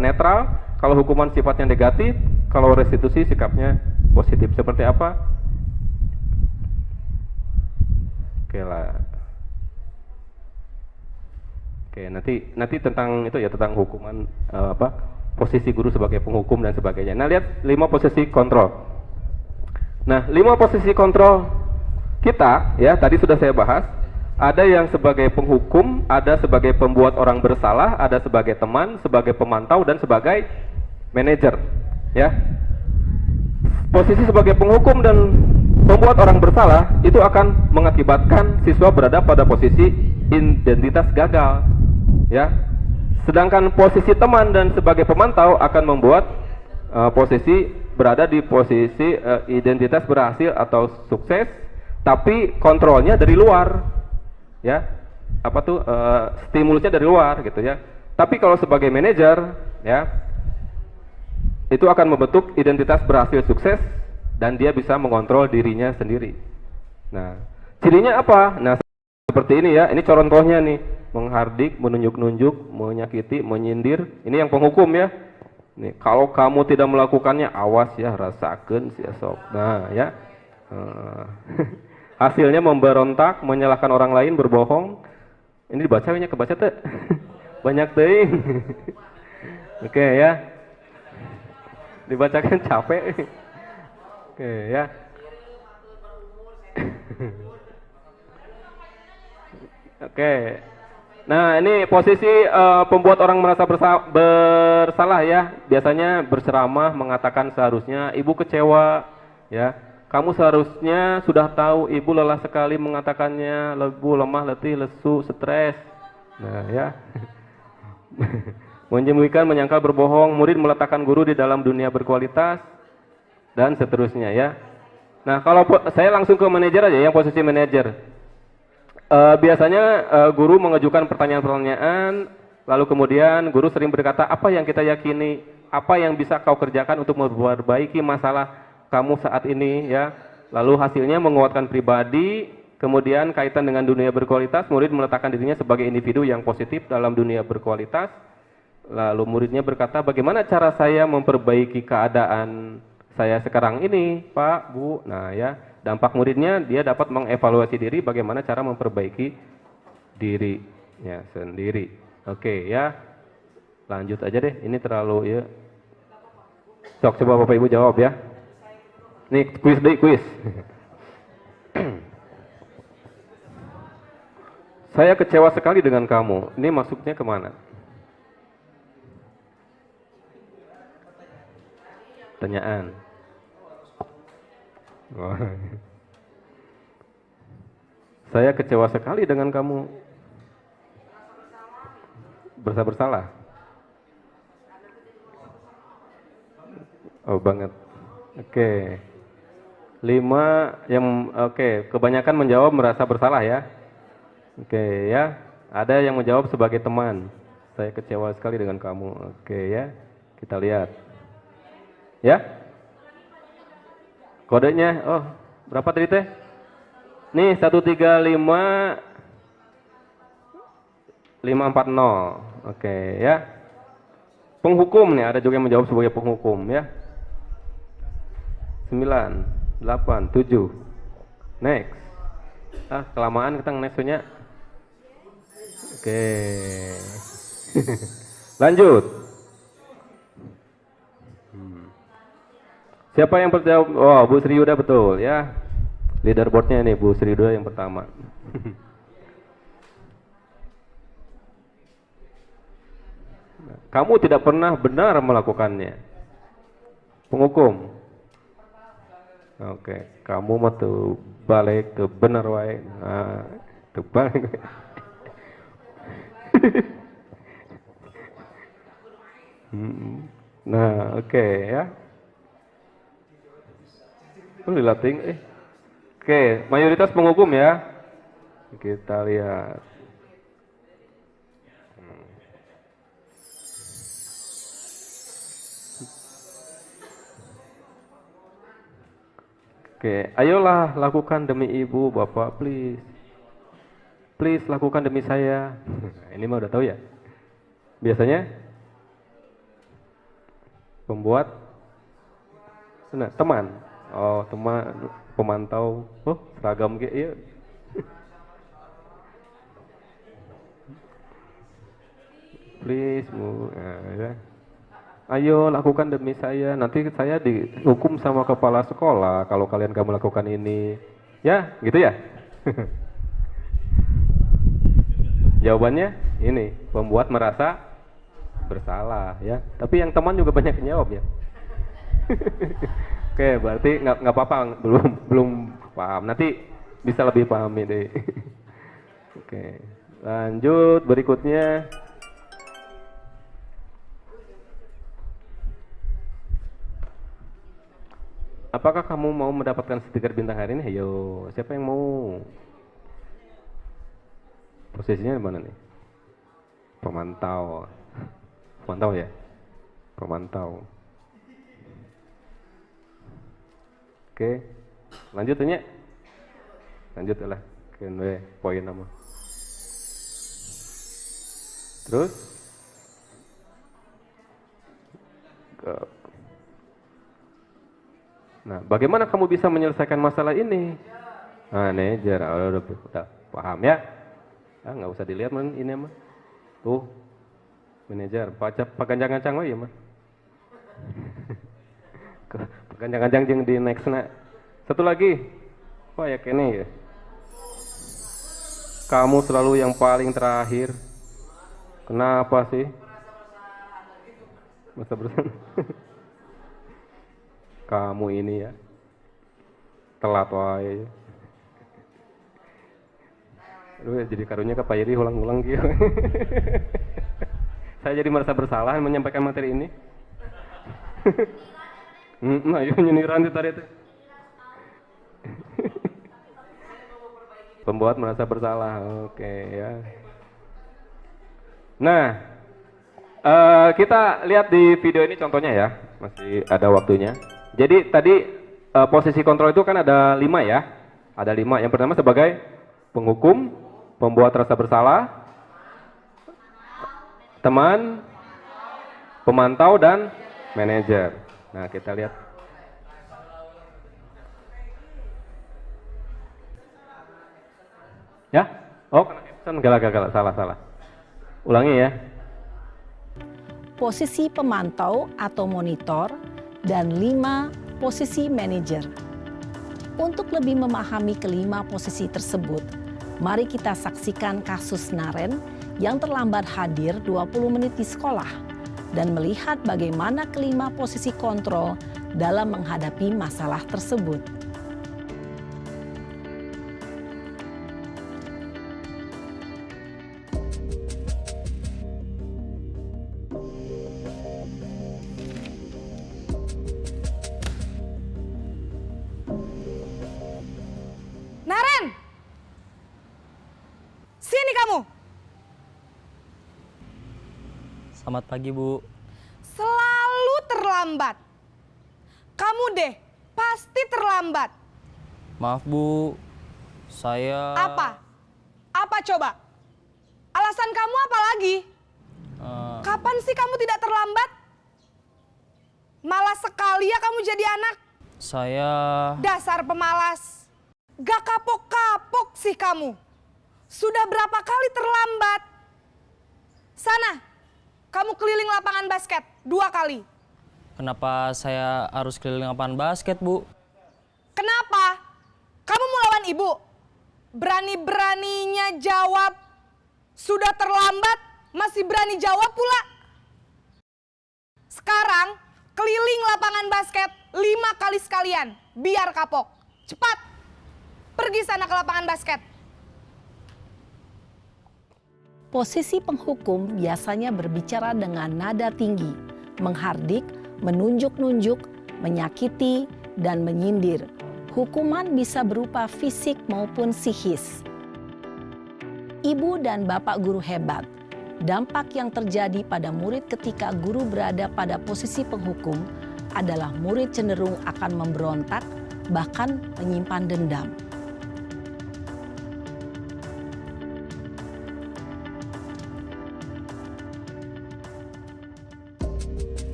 netral, kalau hukuman sifatnya negatif, kalau restitusi sikapnya positif. Seperti apa? Oke lah. Oke, nanti tentang itu ya, tentang hukuman posisi guru sebagai penghukum dan sebagainya. Nah, lihat 5 posisi kontrol. Nah, 5 posisi kontrol kita ya, tadi sudah saya bahas. Ada yang sebagai penghukum, ada sebagai pembuat orang bersalah, ada sebagai teman, sebagai pemantau, dan sebagai manajer. Ya, posisi sebagai penghukum dan pembuat orang bersalah itu akan mengakibatkan siswa berada pada posisi identitas gagal. Ya, sedangkan posisi teman dan sebagai pemantau akan membuat posisi berada di posisi identitas berhasil atau sukses, tapi kontrolnya dari luar. Ya, stimulusnya dari luar gitu ya. Tapi kalau sebagai manajer ya, itu akan membentuk identitas berhasil sukses dan dia bisa mengontrol dirinya sendiri. Nah, cirinya apa? Nah, seperti ini ya. Ini contohnya nih, menghardik, menunjuk-nunjuk, menyakiti, menyindir. Ini yang penghukum ya. Nih, kalau kamu tidak melakukannya, awas ya, rasakan si esok. Nah, ya. Hasilnya memberontak, menyalahkan orang lain, berbohong. Ini dibacanya kebaca tuh. Banyak teuing. Oke ya. Dibacakan capek. Oke ya. Oke. Nah, ini posisi pembuat orang merasa bersalah ya. Biasanya berceramah mengatakan seharusnya ibu kecewa ya. Kamu seharusnya sudah tahu ibu lelah sekali mengatakannya, ibu lemah, letih, lesu, stres. Nah, ya. Menyembunyikan, menyangkal, berbohong, murid meletakkan guru di dalam dunia berkualitas dan seterusnya ya. Nah, kalau saya langsung ke manajer aja yang posisi manajer. Biasanya guru mengajukan pertanyaan-pertanyaan, lalu kemudian guru sering berkata, apa yang kita yakini, apa yang bisa kau kerjakan untuk memperbaiki masalah kamu saat ini ya. Lalu hasilnya menguatkan pribadi, kemudian kaitan dengan dunia berkualitas, murid meletakkan dirinya sebagai individu yang positif dalam dunia berkualitas. Lalu muridnya berkata, bagaimana cara saya memperbaiki keadaan saya sekarang ini, Pak, Bu? Nah ya, dampak muridnya dia dapat mengevaluasi diri bagaimana cara memperbaiki dirinya sendiri. Oke ya, lanjut aja deh, ini terlalu ya. Sok, coba Bapak Ibu jawab ya. Nih kuis deh, kuis. Saya kecewa sekali dengan kamu. Ini maksudnya kemana? Pertanyaan. Saya kecewa sekali dengan kamu. Bersalah. Oh banget. Oke. 5 yang kebanyakan menjawab merasa bersalah ya. Oke ya. Ada yang menjawab sebagai teman. Saya kecewa sekali dengan kamu. Oke ya. Kita lihat. Ya. Kodenya, oh berapa tadi teh? Nih 135 540. Oke ya. Penghukum nih, ada juga yang menjawab sebagai penghukum ya. 9, 8, 7. Next. Kelamaan kita nextnya. Oke. Lanjut. Siapa yang berjawab? Oh, Bu Sri Yuda betul ya. Leaderboardnya ini Bu Sri Yuda yang pertama. Kamu tidak pernah benar melakukannya. Penghukum. Oke, kamu mau tuh balik ke benar wae. Nah, tuh balik. Nah, oke ya. Dilatih. Oke, mayoritas penghukum ya. Kita lihat. Oke, ayolah lakukan demi ibu, bapak, please. Please lakukan demi saya. Ini mah udah tahu ya. Biasanya pembuat, teman. Oh, teman, pemantau. Oh, seragam kayak iya. Please, Bu. Nah, ya. Ayo lakukan demi saya. Nanti saya dihukum sama kepala sekolah kalau kalian gak melakukan ini. Ya, gitu ya. Jawabannya ini, pembuat merasa bersalah ya. Tapi yang teman juga banyak yang jawab ya. Oke, berarti nggak apa-apa, belum paham. Nanti bisa lebih pahami deh. Oke, lanjut berikutnya. Apakah kamu mau mendapatkan stiker bintang hari ini? Ayo, siapa yang mau? Posisinya di mana nih? Pemantau. Pemantau ya? Pemantau. Oke, lanjut tanya. Lanjut lah, ke poin nama. Terus, nah, bagaimana kamu bisa menyelesaikan masalah ini? Manajer, udah paham ya? Nggak usah dilihat man, ini mah. Tuh, manajer, paganjang-gancang ya mah. Paganjang-gancang jeung di next na. Satu lagi, ya kene ya. Kamu selalu yang paling terakhir. Kenapa sih? Merasa bersalah. Kamu ini ya. Telat wae. Aduh, jadi karunya ke Pak Yeri ulang-ulang gitu. Saya jadi merasa bersalah menyampaikan materi ini. Ayo nyeniran itu tadi itu. Pembuat merasa bersalah. Oke ya. Nah, kita lihat di video ini contohnya ya. Masih ada waktunya. Jadi tadi posisi kontrol itu kan ada 5 ya. Ada 5. Yang pertama sebagai penghukum, pembuat rasa bersalah, teman, pemantau, dan manajer. Nah, kita lihat. Ya? Oh, galak, salah. Ulangi ya. Posisi pemantau atau monitor, dan 5 posisi manajer. Untuk lebih memahami kelima posisi tersebut, mari kita saksikan kasus Naren yang terlambat hadir 20 menit di sekolah dan melihat bagaimana kelima posisi kontrol dalam menghadapi masalah tersebut. Naren! Sini kamu! Selamat pagi, Bu. Selalu terlambat. Kamu deh, pasti terlambat. Maaf, Bu. Saya... Apa? Apa coba? Alasan kamu apa lagi? Kapan sih kamu tidak terlambat? Malas sekali ya kamu jadi anak. Saya... Dasar pemalas. Gak kapok-kapok sih kamu. Sudah berapa kali terlambat? Sana, kamu keliling lapangan basket 2 kali. Kenapa saya harus keliling lapangan basket, Bu? Kenapa? Kamu mau lawan ibu? Berani-beraninya jawab. Sudah terlambat, masih berani jawab pula. Sekarang, keliling lapangan basket 5 kali sekalian. Biar kapok. Cepat! Pergi sana ke lapangan basket. Posisi penghukum biasanya berbicara dengan nada tinggi, menghardik, menunjuk-nunjuk, menyakiti, dan menyindir. Hukuman bisa berupa fisik maupun psikis. Ibu dan bapak guru hebat. Dampak yang terjadi pada murid ketika guru berada pada posisi penghukum adalah murid cenderung akan memberontak, bahkan menyimpan dendam.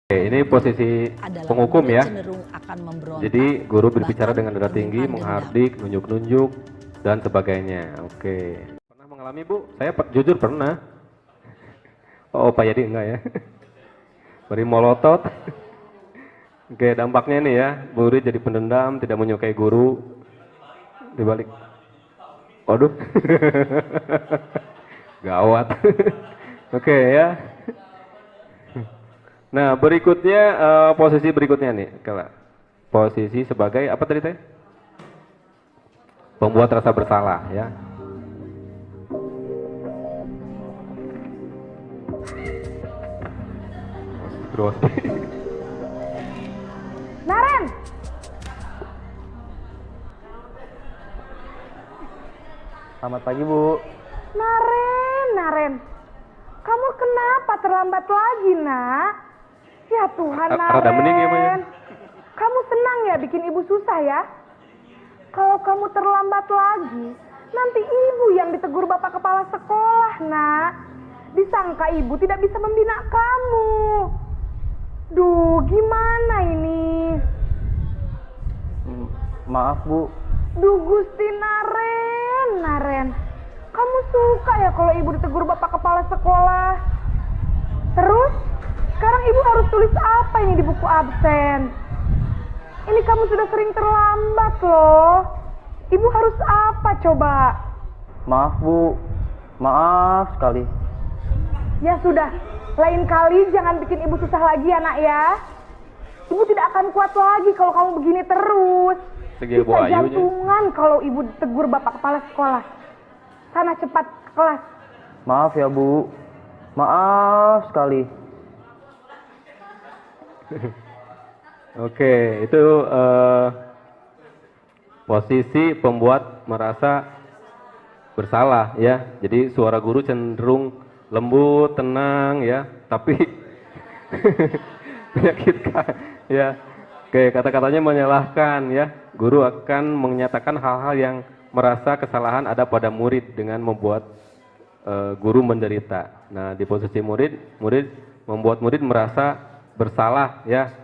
Oke, ini posisi Adalah penghukum murid ya. cenderung akan memberontak, Jadi guru berbicara bahkan dengan nada tinggi, menyimpan menghardik, nunjuk-nunjuk, dan sebagainya. Oke. Pernah mengalami, Bu? Saya jujur pernah. Oh, Pak Yadi enggak ya? Beri molotot. Oke, dampaknya nih ya, murid jadi pendendam, tidak menyukai guru. Dibalik. Waduh. Gawat. Oke ya. Nah, berikutnya posisi berikutnya nih, posisi sebagai apa tadi teh? Pembuat rasa bersalah ya. Terus. Naren! Selamat pagi, Bu. Naren. Kamu kenapa terlambat lagi, Nak? Ya Tuhan, Rada mending ya, Maya. Naren. Kamu senang ya bikin ibu susah ya? Kalau kamu terlambat lagi, nanti ibu yang ditegur bapak kepala sekolah, Nak. Disangka ibu tidak bisa membina kamu. Duh, gimana ini? Maaf, Bu. Duh, Gusti Naren. Kamu suka ya kalau ibu ditegur bapak kepala sekolah? Terus, sekarang ibu harus tulis apa ini di buku absen? Kamu sudah sering terlambat loh. Ibu harus apa coba? Maaf Bu, maaf sekali. Ya sudah, lain kali jangan bikin ibu susah lagi ya nak ya. Ibu tidak akan kuat lagi kalau kamu begini terus. Segi Bu Bisa Ayunya. jantungan kalau ibu ditegur bapak kepala sekolah. Sana cepat ke kelas. Maaf ya Bu, maaf sekali. Oke, itu posisi pembuat merasa bersalah ya. Jadi suara guru cenderung lembut, tenang ya, tapi menyakitkan ya. Oke, kata-katanya menyalahkan ya. Guru akan menyatakan hal-hal yang merasa kesalahan ada pada murid dengan membuat guru menderita. Nah, di posisi murid membuat murid merasa bersalah ya,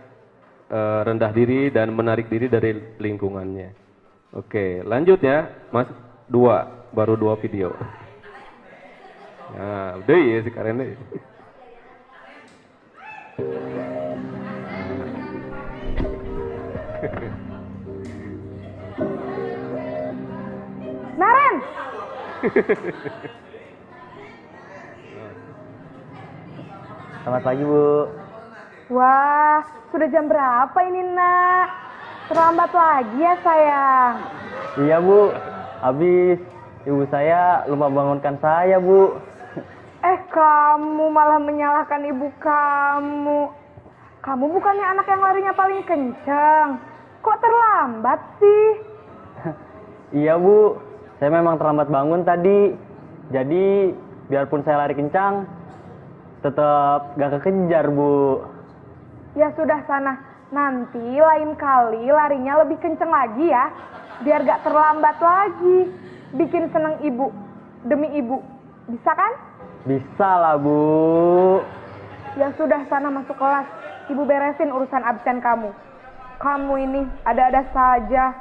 rendah diri dan menarik diri dari lingkungannya. Oke, lanjut ya, Mas. Baru dua video. Nah, udah ya sekarang ini. Naren! Selamat pagi Bu. Wah, sudah jam berapa ini nak? Terlambat lagi ya sayang. Iya Bu, habis ibu saya lupa bangunkan saya Bu. Kamu malah menyalahkan ibu kamu. Kamu bukannya anak yang larinya paling kencang. Kok terlambat sih? Iya Bu, saya memang terlambat bangun tadi. Jadi biarpun saya lari kencang, tetap gak kekejar Bu. Ya sudah sana, nanti lain kali larinya lebih kenceng lagi ya. Biar gak terlambat lagi. Bikin seneng ibu, demi ibu. Bisa kan? Bisa lah Bu. Ya sudah sana masuk kelas. Ibu beresin urusan absen kamu. Kamu ini ada-ada saja.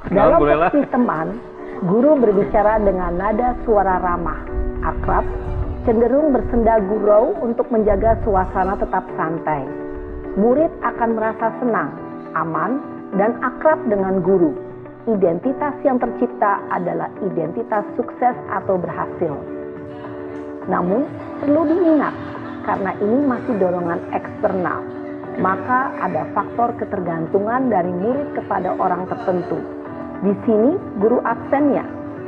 Dalam Alhamdulillah. posisi teman, guru berbicara dengan nada suara ramah, akrab, cenderung bersenda gurau untuk menjaga suasana tetap santai. Murid akan merasa senang, aman, dan akrab dengan guru. Identitas yang tercipta adalah identitas sukses atau berhasil. Namun, perlu diingat, karena ini masih dorongan eksternal, maka ada faktor ketergantungan dari murid kepada orang tertentu. Di sini, guru absennya,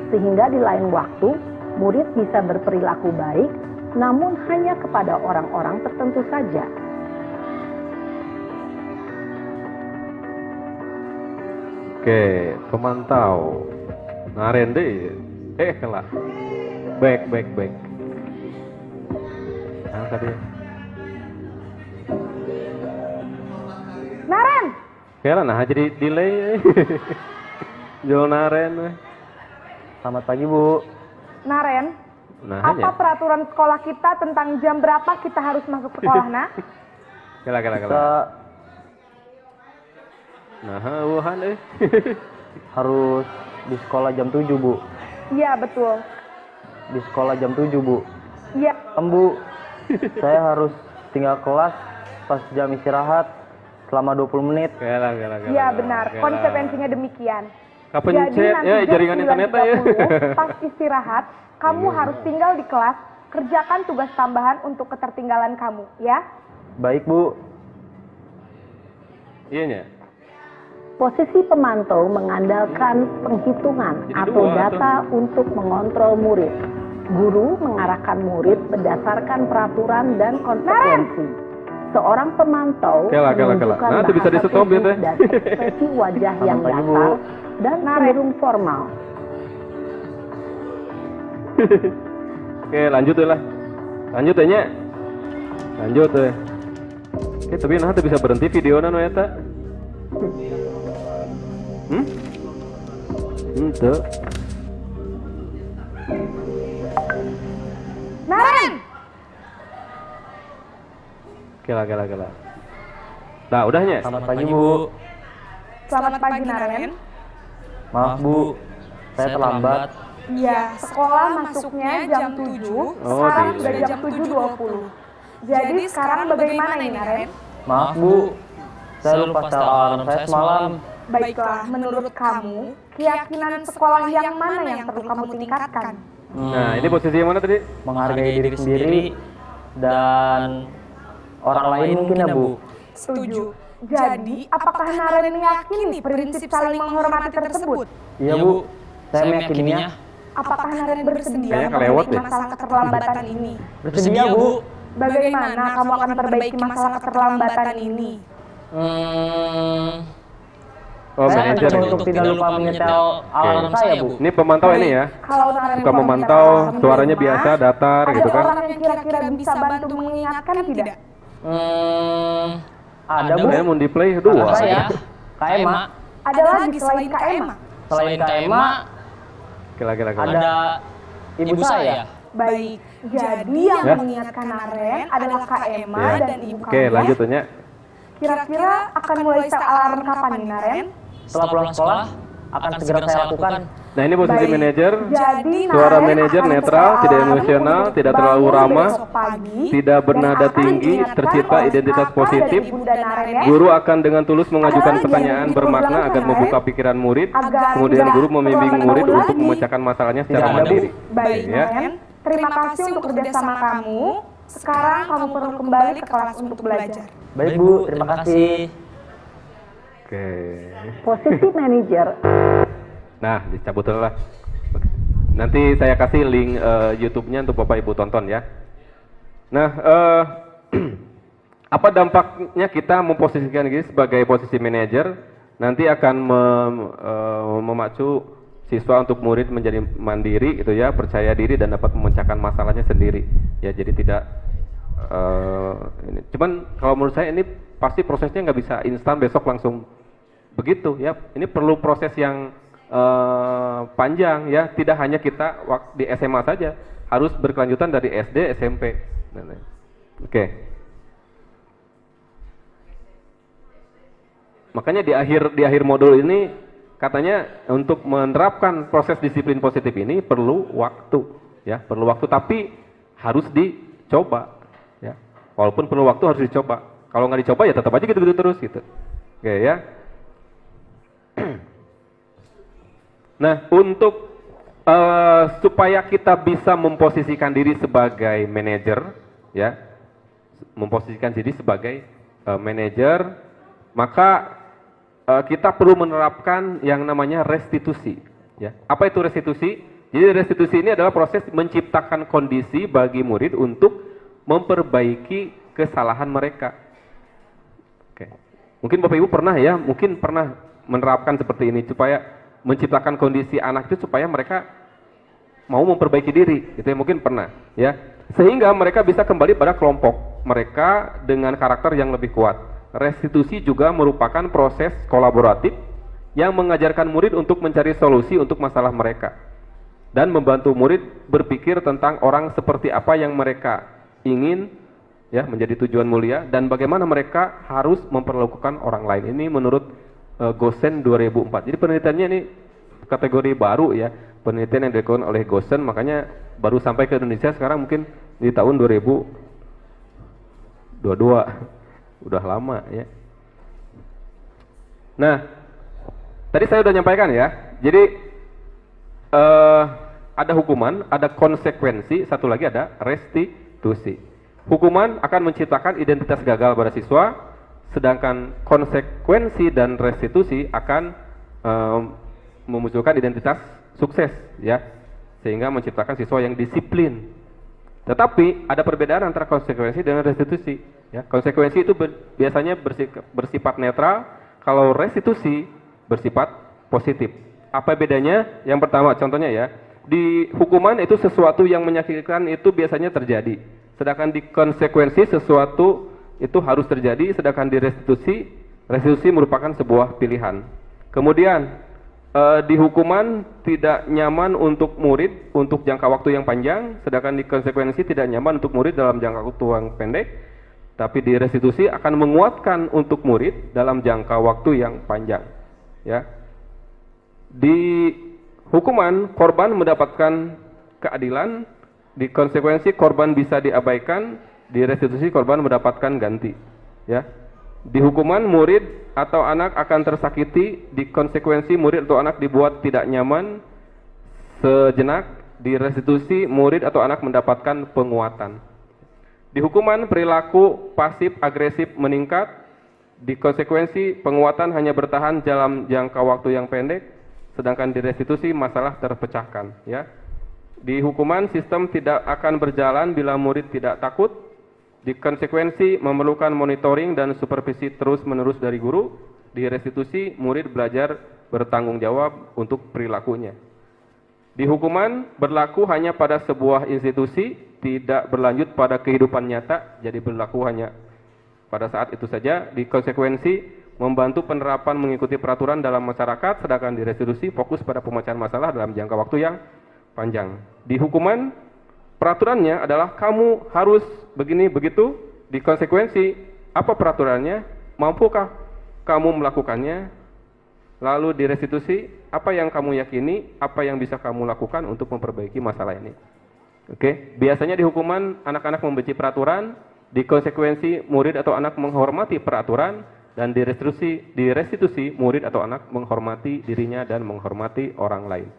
sehingga di lain waktu, murid bisa berperilaku baik, namun hanya kepada orang-orang tertentu saja. Oke, pemantau. Naren deh. Kelah. Baik. Nah, tadi. Naren! Kira nah jadi delay. Jual Naren. Selamat pagi Bu. Naren, Nah, apa peraturan sekolah kita tentang jam berapa kita harus masuk sekolah, nak? Kela. Nah, Wuhan Harus di sekolah jam 7 Bu. Iya, betul. Di sekolah jam 7 Bu. Iya, Bu, saya harus tinggal kelas pas jam istirahat selama 20 menit. Kela. iya benar. Konsekuensinya demikian. Kapan Jadi chat nanti ya jam jaringan internetnya ya. 9.30 pas istirahat, kamu harus tinggal di kelas, kerjakan tugas tambahan untuk ketertinggalan kamu, ya. Baik Bu. Iya nya. Posisi pemantau mengandalkan penghitungan Jadi atau dua, data untuk mengontrol murid. Guru mengarahkan murid berdasarkan peraturan dan konsekuensi. Seorang pemantau Kela. menunjukkan Nah, itu bisa bahasa di-stop tubuh gitu ya. dan ekspresi wajah yang Selamat pagi, Bu. datar dan cenderung formal. Oke, lanjut lah. Lanjut ya, Nya. Lanjut ya. Oke, tapi nah bisa berhenti video nano eta. Ente. Naren! Kela. Nah, udahnya. Selamat pagi Bu. Selamat pagi, Naren. Maaf Bu, saya terlambat. Iya, sekolah masuknya jam 7, Oh, sekarang delay. sudah jam 7.20. Jadi sekarang bagaimana ini, Naren? Maaf Bu, saya lupa setel alarm saya semalam. Baiklah, menurut kamu, keyakinan sekolah yang mana yang perlu kamu tingkatkan? Nah, ini posisi yang mana tadi? Menghargai diri sendiri dan orang lain mungkin ya Bu. Setuju. Jadi, apakah Naren meyakini prinsip saling menghormati tersebut? Iya Bu, saya meyakininya. Apakah Naren bersedia Kayaknya kelewat memperbaiki deh. masalah keterlambatan ini? Bersedia Bu. Bagaimana kamu akan perbaiki masalah keterlambatan ini? Oh, Saya akan manajer coba ya. untuk tidak lupa menyetel alarm saya Bu. Ini pemantau ini ya. Kalau Naren Suka memantau, suaranya biasa, datar ada gitu kan. orang yang kira-kira bisa bantu mengingatkan tidak? Ada Bu. Saya mau di play Ada dua. saya, Kak Emma. Ada lagi selain Kak Emma? Selain Kak Emma, Kira-kira. ada ibu saya. Baik, jadi yang Ya. mengingatkan Naren adalah Kak Emma Ya. dan ibu Oke, kamu. lanjut Tanya. Kira-kira akan mulai setel alarm kapan nih Naren? Setelah pulang sekolah, akan segera saya lakukan. Nah, ini posisi Baik. manajer. Jadi Suara Naren manajer akan netral, setel tidak alarm emosional, untuk tidak terlalu bangun ramah, besok pagi tidak dan bernada akan tinggi, diingatkan tercipta oleh identitas kakak positif. dan ibunda Naren ya. Guru akan dengan tulus mengajukan Ada lagi pertanyaan yang bermakna diperlukan, agar Naren? membuka pikiran murid. Agar Kemudian tidak guru membimbing terlambat murid bangun untuk lagi. memecahkan masalahnya secara Tidak ada, Bu. mandiri. Baik Ya. Naren, terima kasih untuk kerjasama kamu. Sekarang kamu perlu kembali ke kelas untuk belajar. Baik Bu, terima kasih. Oke. Posisi manajer. Nah, dicabut dulu lah. Nanti saya kasih link YouTube-nya untuk Bapak Ibu tonton ya. Nah, apa dampaknya kita memposisikan diri sebagai posisi manajer? Nanti akan memacu siswa untuk murid menjadi mandiri gitu ya, percaya diri dan dapat memecahkan masalahnya sendiri. Ya, jadi tidak ini. Cuman kalau menurut saya ini pasti prosesnya nggak bisa instan besok langsung begitu ya. Ini perlu proses yang panjang ya, tidak hanya kita di SMA saja, harus berkelanjutan dari SD, SMP. Oke. Makanya di akhir modul ini katanya untuk menerapkan proses disiplin positif ini perlu waktu ya, perlu waktu tapi harus dicoba ya. Walaupun perlu waktu harus dicoba. Kalau nggak dicoba ya tetap aja gitu-gitu terus gitu. Oke ya. Nah, untuk supaya kita bisa memposisikan diri sebagai manajer, ya, memposisikan diri sebagai manajer, maka kita perlu menerapkan yang namanya restitusi. Ya, apa itu restitusi? Jadi restitusi ini adalah proses menciptakan kondisi bagi murid untuk memperbaiki kesalahan mereka. Oke, mungkin Bapak Ibu pernah ya, mungkin pernah menerapkan seperti ini supaya menciptakan kondisi anak itu supaya mereka mau memperbaiki diri, itu ya mungkin pernah ya, sehingga mereka bisa kembali pada kelompok mereka dengan karakter yang lebih kuat. Restitusi juga merupakan proses kolaboratif yang mengajarkan murid untuk mencari solusi untuk masalah mereka dan membantu murid berpikir tentang orang seperti apa yang mereka ingin ya menjadi tujuan mulia dan bagaimana mereka harus memperlakukan orang lain. Ini menurut Gosen 2004. Jadi penelitiannya ini kategori baru ya, penelitian yang dilakukan oleh Gosen, makanya baru sampai ke Indonesia sekarang mungkin di tahun 2022. Udah lama ya. Nah, tadi saya udah nyampaikan ya. Jadi ada hukuman, ada konsekuensi, satu lagi ada restitusi. Hukuman akan menciptakan identitas gagal pada siswa, sedangkan konsekuensi dan restitusi akan memunculkan identitas sukses ya, sehingga menciptakan siswa yang disiplin. Tetapi ada perbedaan antara konsekuensi dan restitusi ya. Konsekuensi itu biasanya bersifat netral, kalau restitusi bersifat positif. Apa bedanya? Yang pertama contohnya ya, di hukuman itu sesuatu yang menyakitkan itu biasanya terjadi, sedangkan di konsekuensi sesuatu itu harus terjadi, sedangkan di restitusi merupakan sebuah pilihan. Kemudian di hukuman tidak nyaman untuk murid untuk jangka waktu yang panjang, sedangkan di konsekuensi tidak nyaman untuk murid dalam jangka waktu yang pendek, tapi di restitusi akan menguatkan untuk murid dalam jangka waktu yang panjang. Ya, di hukuman korban mendapatkan keadilan, di konsekuensi korban bisa diabaikan, di restitusi korban mendapatkan ganti. Ya, Di hukuman, murid atau anak akan tersakiti. Di konsekuensi, murid atau anak dibuat tidak nyaman sejenak. Di restitusi, murid atau anak mendapatkan penguatan. Di hukuman, perilaku pasif agresif meningkat. Di konsekuensi, penguatan hanya bertahan dalam jangka waktu yang pendek, sedangkan di restitusi masalah terpecahkan, ya. Di hukuman, sistem tidak akan berjalan bila murid tidak takut. Di konsekuensi, memerlukan monitoring dan supervisi terus-menerus dari guru. Di restitusi, murid belajar bertanggung jawab untuk perilakunya. Di hukuman, berlaku hanya pada sebuah institusi, tidak berlanjut pada kehidupan nyata, jadi berlaku hanya pada saat itu saja. Di konsekuensi, membantu penerapan mengikuti peraturan dalam masyarakat, sedangkan di restitusi fokus pada pemecahan masalah dalam jangka waktu yang panjang. Di hukuman, peraturannya adalah kamu harus begini begitu. Di konsekuensi, apa peraturannya? Mampukah kamu melakukannya? Lalu di restitusi, apa yang kamu yakini, apa yang bisa kamu lakukan untuk memperbaiki masalah ini? Oke, biasanya di hukuman anak-anak membenci peraturan, di konsekuensi murid atau anak menghormati peraturan, dan di restitusi murid atau anak menghormati dirinya dan menghormati orang lain.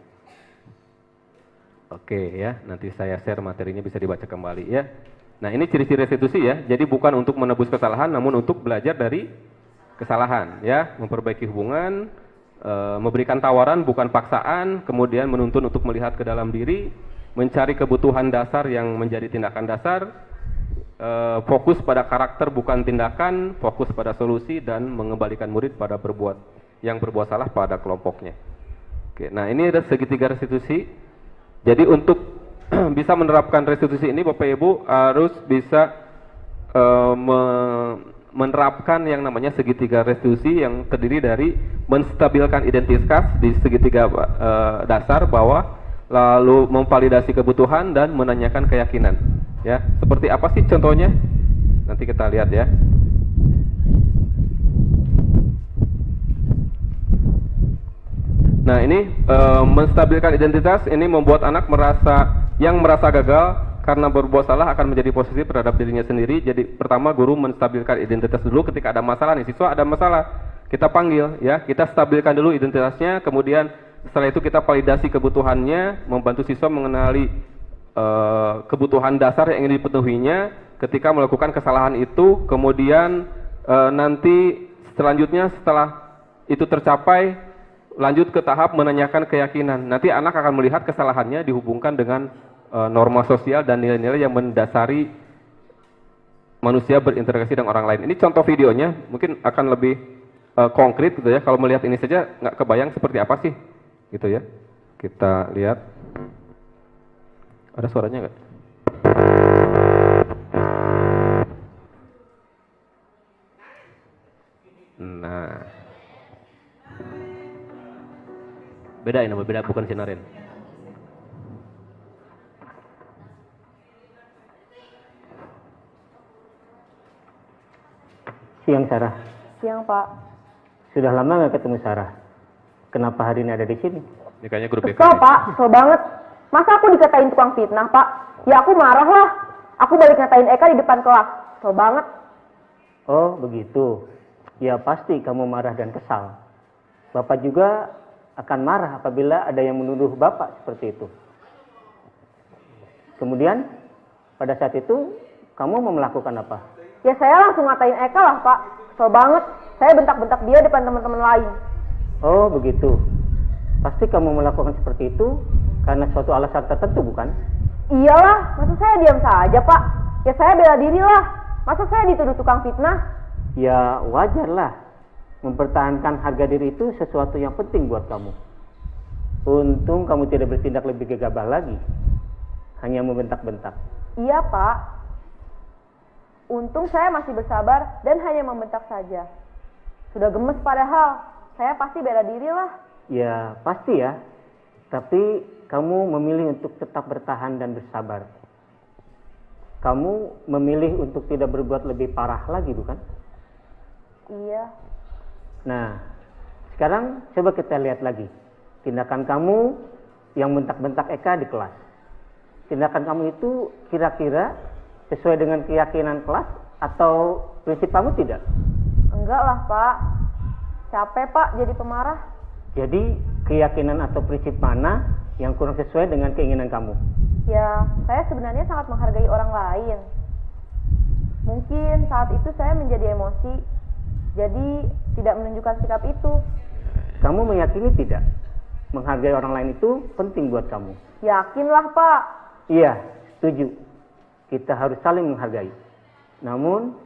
Oke ya, nanti saya share materinya, bisa dibaca kembali ya. Nah, ini ciri-ciri restitusi ya. Jadi bukan untuk menebus kesalahan, namun untuk belajar dari kesalahan ya, memperbaiki hubungan, memberikan tawaran bukan paksaan, kemudian menuntun untuk melihat ke dalam diri, mencari kebutuhan dasar yang menjadi tindakan dasar, fokus pada karakter bukan tindakan, fokus pada solusi, dan mengembalikan murid pada yang berbuat salah pada kelompoknya. Oke, nah ini ada segitiga restitusi. Jadi untuk bisa menerapkan restitusi ini, Bapak Ibu harus bisa menerapkan yang namanya segitiga restitusi yang terdiri dari menstabilkan identitas di segitiga dasar bawah, lalu memvalidasi kebutuhan dan menanyakan keyakinan. Ya, seperti apa sih contohnya? Nanti kita lihat ya. Nah, ini menstabilkan identitas ini membuat anak yang merasa gagal karena berbuat salah akan menjadi posesif terhadap dirinya sendiri. Jadi pertama, guru menstabilkan identitas dulu. Ketika ada masalah nih, siswa ada masalah, kita panggil ya, kita stabilkan dulu identitasnya, kemudian setelah itu kita validasi kebutuhannya, membantu siswa mengenali kebutuhan dasar yang ingin dipenuhinya. Ketika melakukan kesalahan itu, kemudian nanti selanjutnya setelah itu tercapai, lanjut ke tahap menanyakan keyakinan. Nanti anak akan melihat kesalahannya dihubungkan dengan norma sosial dan nilai-nilai yang mendasari manusia berinteraksi dengan orang lain. Ini contoh videonya, mungkin akan lebih konkret gitu ya. Kalau melihat ini saja nggak kebayang seperti apa sih, gitu ya. Kita lihat. Ada suaranya nggak? Nah, beda ini, beda, bukan sinarin. Siang, Sarah. Siang, Pak. Sudah lama nggak ketemu Sarah. Kenapa hari ini ada di sini? Ini kayaknya grup BK. Kesel, Pak. Kesel banget. Masa aku dikatain tukang fitnah, Pak? Ya aku marah lah. Aku balik ngatain Eka di depan kelas. Kesel banget. Oh, begitu. Ya pasti kamu marah dan kesal. Bapak juga akan marah apabila ada yang menuduh Bapak seperti itu. Kemudian, pada saat itu, kamu mau melakukan apa? Ya saya langsung ngatain Eka lah, Pak. Kesel banget. Saya bentak-bentak dia depan teman-teman lain. Oh, begitu. Pasti kamu melakukan seperti itu karena suatu alasan tertentu, bukan? Iyalah, masa saya diam saja, Pak? Ya saya bela diri lah. Masa saya dituduh tukang fitnah? Ya wajarlah. Mempertahankan harga diri itu sesuatu yang penting buat kamu. Untung kamu tidak bertindak lebih gegabah lagi. Hanya membentak-bentak. Iya, Pak. Untung saya masih bersabar dan hanya membentak saja. Sudah gemes padahal. Saya pasti bela diri lah. Ya pasti ya. Tapi kamu memilih untuk tetap bertahan dan bersabar. Kamu memilih untuk tidak berbuat lebih parah lagi, bukan? Iya. Nah, sekarang coba kita lihat lagi. Tindakan kamu yang bentak-bentak Eka di kelas. Tindakan kamu itu kira-kira sesuai dengan keyakinan kelas atau prinsip kamu tidak? Enggak lah, Pak. Capek, Pak, jadi pemarah. Jadi, keyakinan atau prinsip mana yang kurang sesuai dengan keinginan kamu? Ya, saya sebenarnya sangat menghargai orang lain. Mungkin saat itu saya menjadi emosi, jadi tidak menunjukkan sikap itu. Kamu meyakini tidak? Menghargai orang lain itu penting buat kamu. Yakinlah, Pak. Iya, setuju. Kita harus saling menghargai. Namun,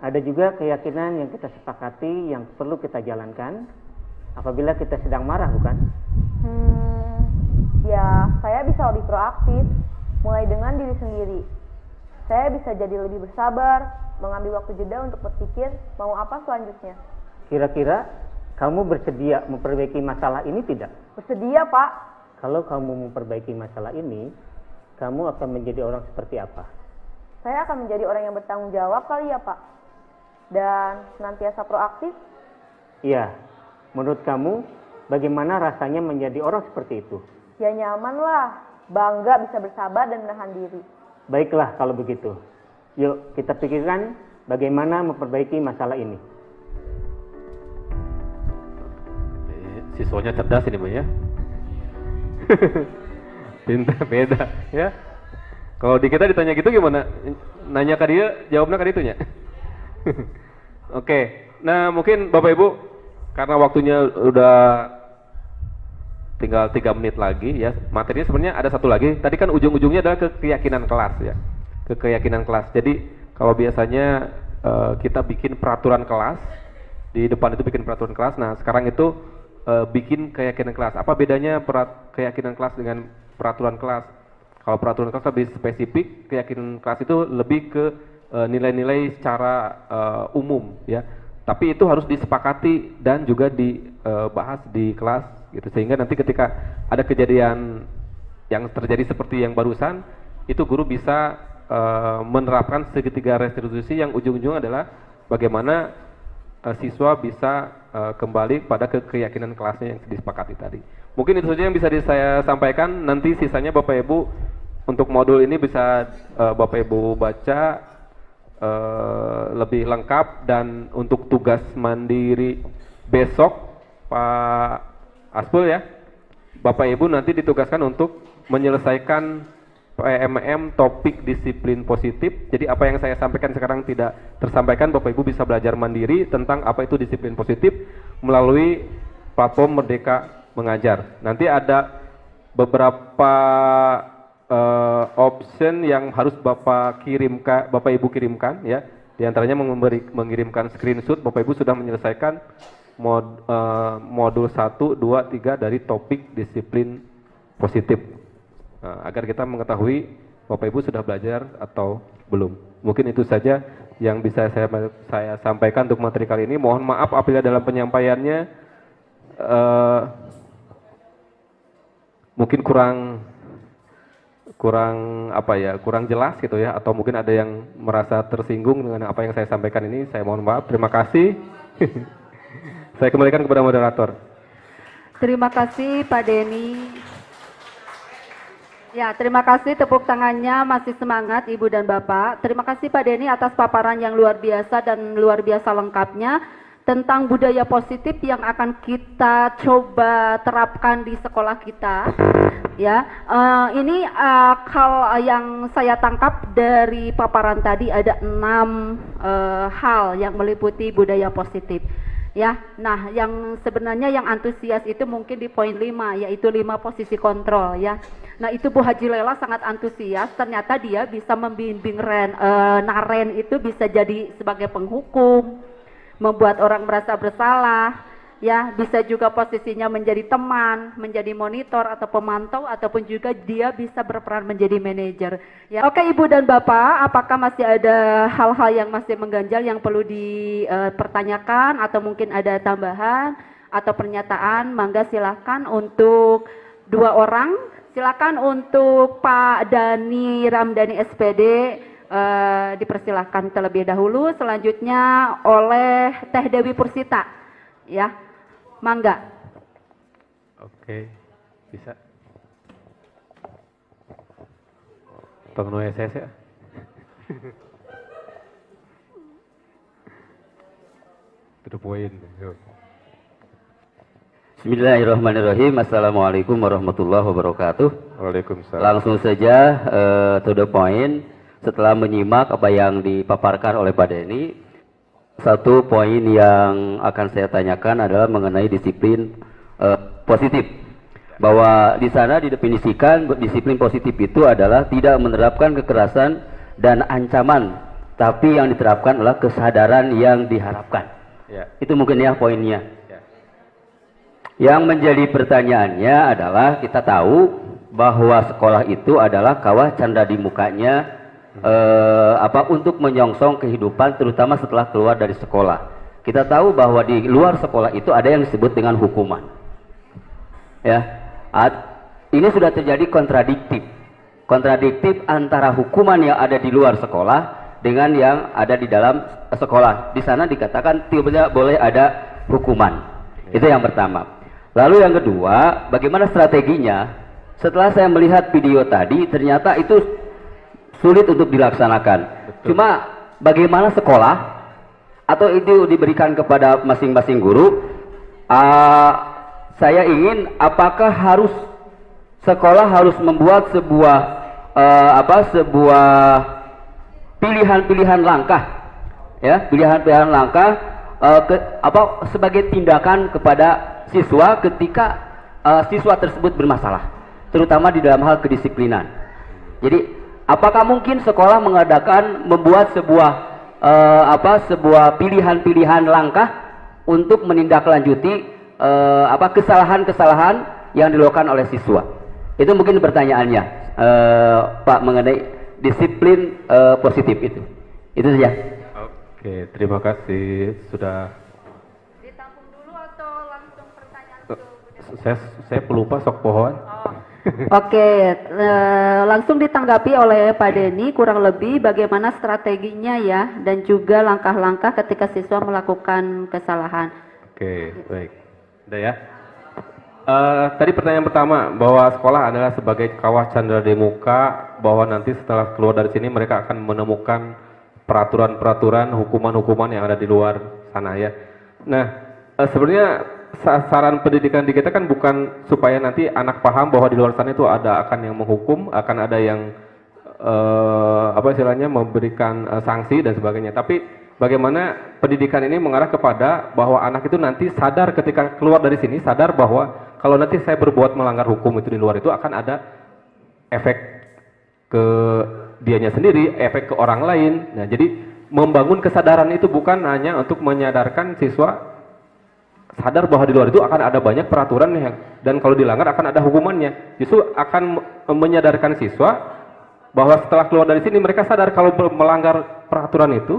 ada juga keyakinan yang kita sepakati yang perlu kita jalankan apabila kita sedang marah, bukan? Ya, saya bisa lebih proaktif, mulai dengan diri sendiri. Saya bisa jadi lebih bersabar, mengambil waktu jeda untuk berpikir mau apa selanjutnya. Kira-kira kamu bersedia memperbaiki masalah ini tidak? Bersedia, Pak. Kalau kamu memperbaiki masalah ini, kamu akan menjadi orang seperti apa? Saya akan menjadi orang yang bertanggung jawab kali ya, Pak. Dan senantiasa proaktif. Iya, menurut kamu bagaimana rasanya menjadi orang seperti itu? Ya nyaman lah, bangga bisa bersabar dan menahan diri. Baiklah kalau begitu. Yuk kita pikirkan bagaimana memperbaiki masalah ini. Siswanya cerdas ini, Mbak ya. Pintar beda ya. Kalau di kita ditanya gitu gimana? Nanya ke dia, jawabnya ke ditunya. Oke. Nah, mungkin Bapak Ibu karena waktunya udah tinggal 3 menit lagi ya. Materinya sebenarnya ada satu lagi. Tadi kan ujung-ujungnya adalah keyakinan kelas ya. Keyakinan kelas. Jadi kalau biasanya kita bikin peraturan kelas, di depan itu bikin peraturan kelas. Nah, sekarang itu bikin keyakinan kelas. Apa bedanya keyakinan kelas dengan peraturan kelas? Kalau peraturan kelas lebih spesifik, keyakinan kelas itu lebih ke nilai-nilai secara umum ya. Tapi itu harus disepakati dan juga dibahas di kelas gitu. Sehingga nanti ketika ada kejadian yang terjadi seperti yang barusan, itu guru bisa menerapkan segitiga restitusi yang ujung-ujung adalah bagaimana siswa bisa kembali pada keyakinan kelasnya yang disepakati tadi. Mungkin itu saja yang bisa saya sampaikan. Nanti sisanya Bapak Ibu untuk modul ini bisa Bapak Ibu baca lebih lengkap, dan untuk tugas mandiri besok Pak Aspul ya, Bapak Ibu nanti ditugaskan untuk menyelesaikan PMM topik disiplin positif. Jadi apa yang saya sampaikan sekarang tidak tersampaikan, Bapak Ibu bisa belajar mandiri tentang apa itu disiplin positif melalui platform Merdeka Mengajar. Nanti ada beberapa option yang harus Bapak Ibu kirimkan ya. Di antaranya mengirimkan screenshot Bapak Ibu sudah menyelesaikan modul 1, 2, 3 dari topik disiplin positif. Agar kita mengetahui Bapak Ibu sudah belajar atau belum. Mungkin itu saja yang bisa saya sampaikan untuk materi kali ini. Mohon maaf apabila dalam penyampaiannya mungkin kurang jelas gitu ya, atau mungkin ada yang merasa tersinggung dengan apa yang saya sampaikan ini. Saya mohon maaf. Terima kasih. Saya kembalikan kepada moderator. Terima kasih Pak Denny. Ya, terima kasih, tepuk tangannya masih semangat Ibu dan Bapak. Terima kasih Pak Denny atas paparan yang luar biasa dan luar biasa lengkapnya tentang budaya positif yang akan kita coba terapkan di sekolah kita. Ya, ini kalau yang saya tangkap dari paparan tadi ada 6 hal yang meliputi budaya positif. Ya, nah yang sebenarnya yang antusias itu mungkin di poin 5, yaitu 5 posisi kontrol ya. Nah itu Bu Haji Lela sangat antusias, ternyata dia bisa membimbing Naren itu bisa jadi sebagai penghukum, membuat orang merasa bersalah, ya bisa juga posisinya menjadi teman, menjadi monitor atau pemantau, ataupun juga dia bisa berperan menjadi manajer. Ya, oke Ibu dan Bapak, apakah masih ada hal-hal yang masih mengganjal yang perlu dipertanyakan atau mungkin ada tambahan atau pernyataan? Mangga silakan untuk 2 orang. Silakan untuk Pak Dani Ramdhani SPD. Dipersilahkan terlebih dahulu, selanjutnya oleh Teh Dewi Pursita ya, mangga. Oke, bisa. Tong SS ya. To the point. Bismillahirrahmanirrahim. Assalamualaikum warahmatullahi wabarakatuh. Waalaikumsalam. Langsung saja to the point. Setelah menyimak apa yang dipaparkan oleh Pak Denny, satu poin yang akan saya tanyakan adalah mengenai disiplin positif. Bahwa di sana didefinisikan disiplin positif itu adalah tidak menerapkan kekerasan dan ancaman, tapi yang diterapkan adalah kesadaran yang diharapkan. Ya. Itu mungkin ya poinnya. Yang menjadi pertanyaannya adalah kita tahu bahwa sekolah itu adalah kawah canda di mukanya untuk menyongsong kehidupan terutama setelah keluar dari sekolah. Kita tahu bahwa di luar sekolah itu ada yang disebut dengan hukuman. Ya. Ini sudah terjadi kontradiktif antara hukuman yang ada di luar sekolah dengan yang ada di dalam sekolah. Di sana dikatakan tidak boleh ada hukuman. Itu yang pertama. Lalu yang kedua, bagaimana strateginya? Setelah saya melihat video tadi, ternyata itu sulit untuk dilaksanakan. Betul. Cuma bagaimana sekolah atau itu diberikan kepada masing-masing guru? Saya ingin apakah sekolah harus membuat sebuah pilihan-pilihan langkah, ya, pilihan-pilihan langkah sebagai tindakan kepada siswa ketika siswa tersebut bermasalah, terutama di dalam hal kedisiplinan. Jadi, apakah mungkin sekolah membuat sebuah pilihan-pilihan langkah untuk menindaklanjuti kesalahan-kesalahan yang dilakukan oleh siswa? Itu mungkin pertanyaannya, Pak, mengenai disiplin positif itu. Itu saja. Oke, terima kasih sudah. Ditampung dulu atau langsung pertanyaan? Saya pelupa sok pohon. Oke, langsung ditanggapi oleh Pak Denny kurang lebih bagaimana strateginya ya dan juga langkah-langkah ketika siswa melakukan kesalahan. Oke, baik. Udah ya. Tadi pertanyaan pertama bahwa sekolah adalah sebagai kawah candra di muka, bahwa nanti setelah keluar dari sini mereka akan menemukan peraturan-peraturan, hukuman-hukuman yang ada di luar sana ya. Nah, sebenarnya sasaran pendidikan di kita kan bukan supaya nanti anak paham bahwa di luar sana itu akan yang menghukum, akan ada yang memberikan sanksi dan sebagainya. Tapi bagaimana pendidikan ini mengarah kepada bahwa anak itu nanti sadar ketika keluar dari sini, sadar bahwa kalau nanti saya berbuat melanggar hukum itu di luar itu akan ada efek ke dianya sendiri, efek ke orang lain. Nah, jadi membangun kesadaran itu bukan hanya untuk menyadarkan siswa sadar bahwa di luar itu akan ada banyak peraturan dan kalau dilanggar akan ada hukumannya. Justru akan menyadarkan siswa bahwa setelah keluar dari sini mereka sadar kalau melanggar peraturan itu,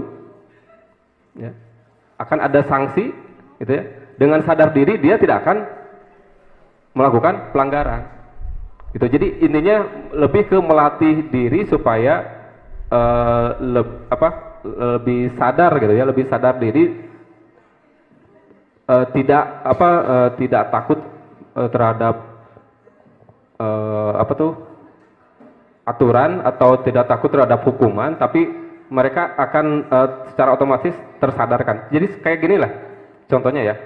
ya, akan ada sanksi, gitu ya. Dengan sadar diri dia tidak akan melakukan pelanggaran. Gitu. Jadi intinya lebih ke melatih diri supaya lebih sadar, gitu ya, lebih sadar diri, tidak takut terhadap aturan atau tidak takut terhadap hukuman, tapi mereka akan secara otomatis tersadarkan. Jadi kayak gini lah contohnya ya.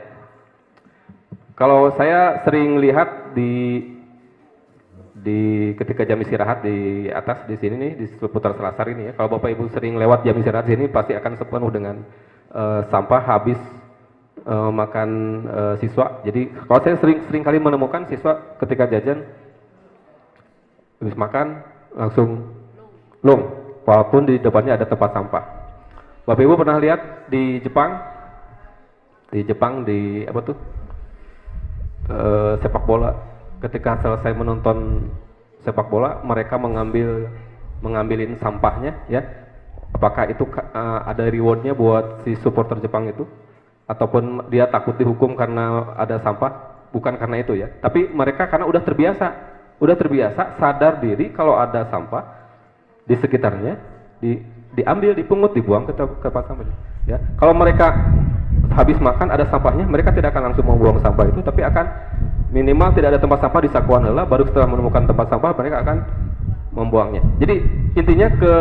Kalau saya sering lihat di ketika jam istirahat di atas di sini nih di seputar Selasar ini ya. Kalau Bapak Ibu sering lewat jam istirahat sini pasti akan sepenuh dengan sampah habis makan siswa. Jadi kalau saya sering kali menemukan siswa ketika jajan habis makan langsung lung, walaupun di depannya ada tempat sampah. Bapak Ibu pernah lihat di Jepang di apa tuh sepak bola, ketika selesai menonton sepak bola mereka mengambilin sampahnya ya. Apakah itu ada rewardnya buat si supporter Jepang itu, ataupun dia takut dihukum karena ada sampah? Bukan karena itu ya, tapi mereka karena udah terbiasa sadar diri kalau ada sampah di sekitarnya diambil, dipungut, dibuang ke tempat sampah ya. Kalau mereka habis makan ada sampahnya, mereka tidak akan langsung membuang sampah itu, tapi akan minimal tidak ada tempat sampah di sakuan heula, baru setelah menemukan tempat sampah mereka akan membuangnya. Jadi intinya ke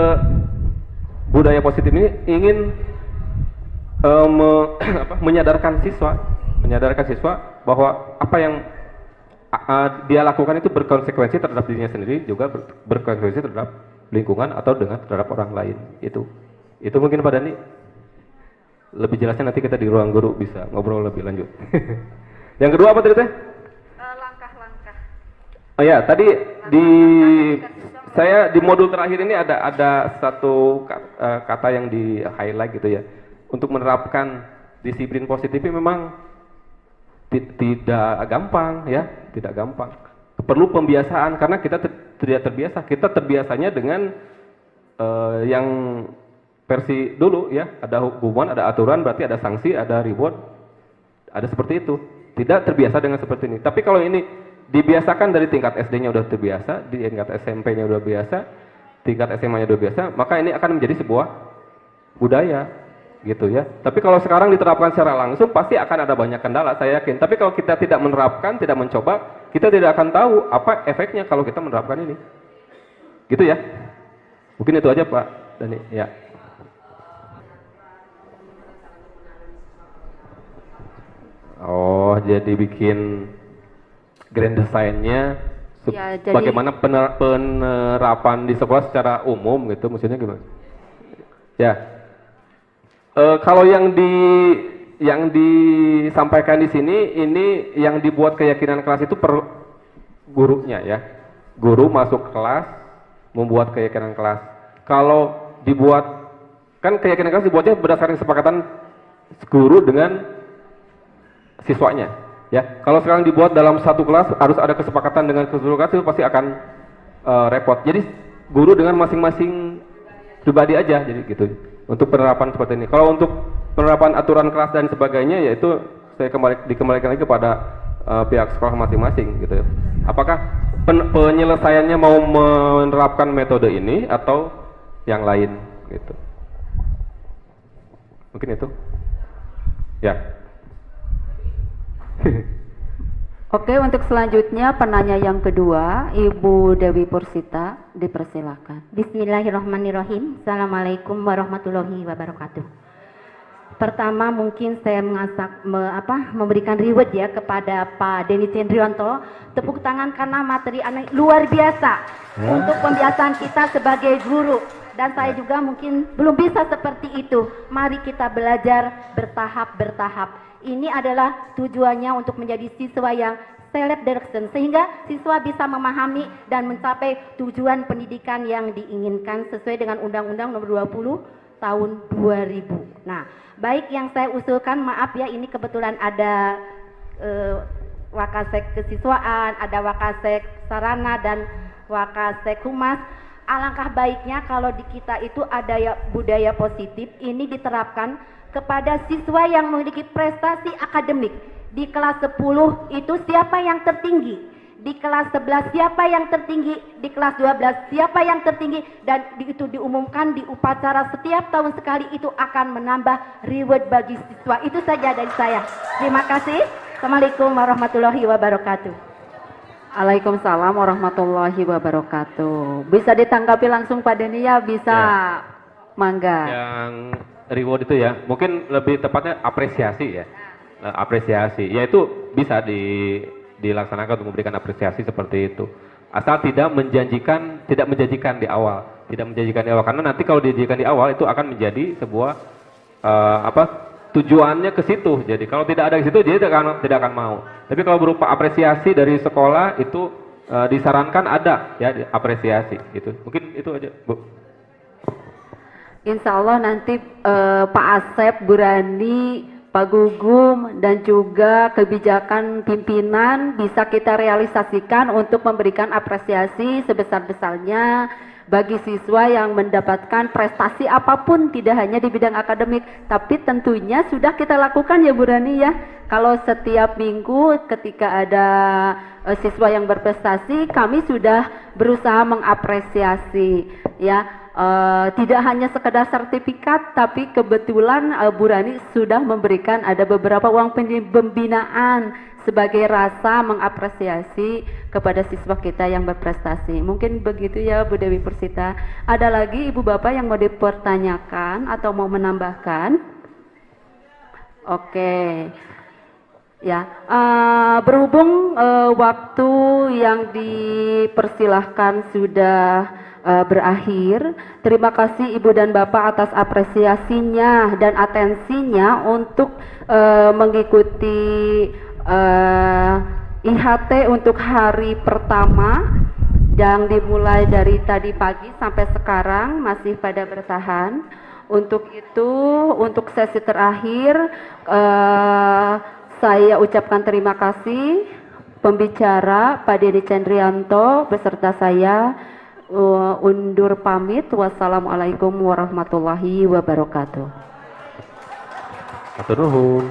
budaya positif ini ingin menyadarkan siswa bahwa apa yang dia lakukan itu berkonsekuensi terhadap dirinya sendiri, juga berkonsekuensi terhadap lingkungan atau terhadap orang lain. Itu mungkin Pak Dani. Lebih jelasnya nanti kita di ruang guru bisa ngobrol lebih lanjut. Yang kedua apa tadi teh? Langkah-langkah. Oh ya, tadi saya di modul terakhir ini ada satu kata yang di highlight gitu ya. Untuk menerapkan disiplin positif ini memang tidak gampang ya, tidak gampang. Perlu pembiasaan karena kita tidak terbiasa. Kita terbiasanya dengan yang versi dulu ya, ada hukuman, ada aturan, berarti ada sanksi, ada reward, ada seperti itu. Tidak terbiasa dengan seperti ini. Tapi kalau ini dibiasakan dari tingkat SD-nya udah terbiasa, di tingkat SMP-nya udah biasa, tingkat SMA-nya udah biasa, maka ini akan menjadi sebuah budaya gitu ya. Tapi kalau sekarang diterapkan secara langsung pasti akan ada banyak kendala, saya yakin. Tapi kalau kita tidak menerapkan, tidak mencoba, kita tidak akan tahu apa efeknya kalau kita menerapkan ini. Gitu ya. Mungkin itu aja Pak Dani ya. Oh, jadi bikin grand design-nya Ya, jadi- bagaimana penerapan di sekolah secara umum gitu, maksudnya gimana? Ya. Kalau yang disampaikan di sini, ini yang dibuat keyakinan kelas itu per gurunya ya. Guru masuk kelas membuat keyakinan kelas. Kalau dibuat, kan keyakinan kelas dibuatnya berdasarkan kesepakatan guru dengan siswanya ya. Kalau sekarang dibuat dalam satu kelas harus ada kesepakatan dengan seluruh kelas, itu pasti akan repot. Jadi guru dengan masing-masing pribadi aja, jadi gitu untuk penerapan seperti ini. Kalau untuk penerapan aturan kelas dan sebagainya, yaitu saya dikembalikan lagi kepada pihak sekolah masing-masing gitu. Apakah penyelesaiannya mau menerapkan metode ini atau yang lain gitu. Mungkin itu ya. Oke, untuk selanjutnya penanya yang kedua, Ibu Dewi Pursita, dipersilakan. Bismillahirrahmanirrahim. Assalamualaikum warahmatullahi wabarakatuh. Pertama mungkin saya memberikan reward ya kepada Pak Denny Cendrionto. Tepuk tangan karena materi anak luar biasa untuk pembiasaan kita sebagai guru. Dan saya juga mungkin belum bisa seperti itu. Mari kita belajar bertahap-bertahap. Ini adalah tujuannya untuk menjadi siswa yang self direction, sehingga siswa bisa memahami dan mencapai tujuan pendidikan yang diinginkan sesuai dengan Undang-Undang Nomor 20 Tahun 2000. Nah, baik yang saya usulkan, maaf ya, ini kebetulan ada Wakasek Kesiswaan, ada Wakasek Sarana dan Wakasek Humas. Alangkah baiknya kalau di kita itu ada ya budaya positif ini diterapkan kepada siswa yang memiliki prestasi akademik. Di kelas 10 itu siapa yang tertinggi, di kelas 11 siapa yang tertinggi, di kelas 12 siapa yang tertinggi, dan itu diumumkan di upacara setiap tahun sekali. Itu akan menambah reward bagi siswa. Itu saja dari saya. Terima kasih. Assalamualaikum warahmatullahi wabarakatuh. Waalaikumsalam warahmatullahi wabarakatuh. Bisa ditanggapi langsung Pak Denny ya, bisa Ya. Mangga. Yang reward itu ya, mungkin lebih tepatnya apresiasi ya. Apresiasi, yaitu bisa dilaksanakan untuk memberikan apresiasi seperti itu. Asal tidak menjanjikan di awal, karena nanti kalau dijanjikan di awal itu akan menjadi sebuah tujuannya ke situ. Jadi kalau tidak ada di situ, jadi tidak akan mau. Tapi kalau berupa apresiasi dari sekolah itu disarankan ada ya apresiasi gitu. Mungkin itu aja, Bu. Insya Allah nanti Pak Asep, Bu Rani, Pak Gugum, dan juga kebijakan pimpinan bisa kita realisasikan untuk memberikan apresiasi sebesar-besarnya bagi siswa yang mendapatkan prestasi apapun, tidak hanya di bidang akademik, tapi tentunya sudah kita lakukan ya Bu Rani ya. Kalau setiap minggu ketika ada siswa yang berprestasi, kami sudah berusaha mengapresiasi ya. Tidak hanya sekedar sertifikat, tapi kebetulan Bu Rani sudah memberikan ada beberapa uang pembinaan sebagai rasa mengapresiasi kepada siswa kita yang berprestasi. Mungkin begitu ya Bu Dewi Pursita. Ada lagi Ibu Bapak yang mau dipertanyakan atau mau menambahkan? Oke. Ya, berhubung waktu yang dipersilahkan sudah berakhir, terima kasih Ibu dan Bapak atas apresiasinya dan atensinya untuk mengikuti IHT untuk hari pertama yang dimulai dari tadi pagi sampai sekarang masih pada bertahan. Untuk itu, untuk sesi terakhir saya ucapkan terima kasih pembicara Pak Denny Cendrianto beserta saya undur pamit. Wassalamualaikum warahmatullahi wabarakatuh. Hatur nuhun.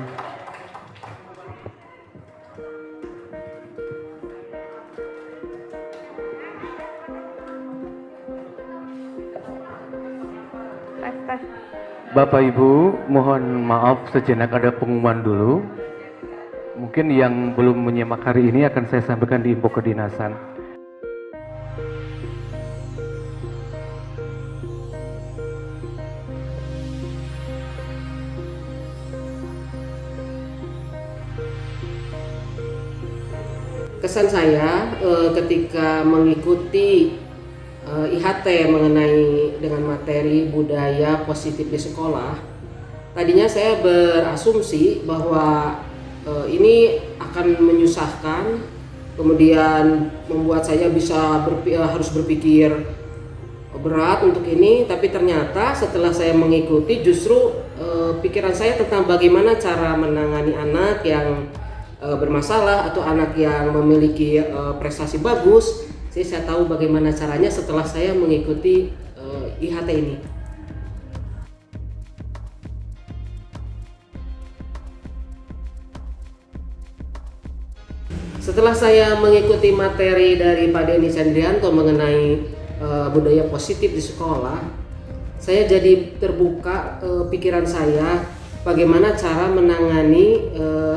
Bapak Ibu, mohon maaf sejenak ada pengumuman dulu. Mungkin yang belum menyimak hari ini akan saya sampaikan di info kedinasan. Kesan saya ketika mengikuti IHT mengenai dengan materi budaya positif di sekolah, tadinya saya berasumsi bahwa ini akan menyusahkan, kemudian membuat saya harus berpikir berat untuk ini, tapi ternyata setelah saya mengikuti justru pikiran saya tentang bagaimana cara menangani anak yang bermasalah atau anak yang memiliki prestasi bagus. Saya tahu bagaimana caranya setelah saya mengikuti IHT ini. Setelah saya mengikuti materi dari Pak Denny Cendrianto mengenai budaya positif di sekolah, saya jadi terbuka pikiran saya bagaimana cara menangani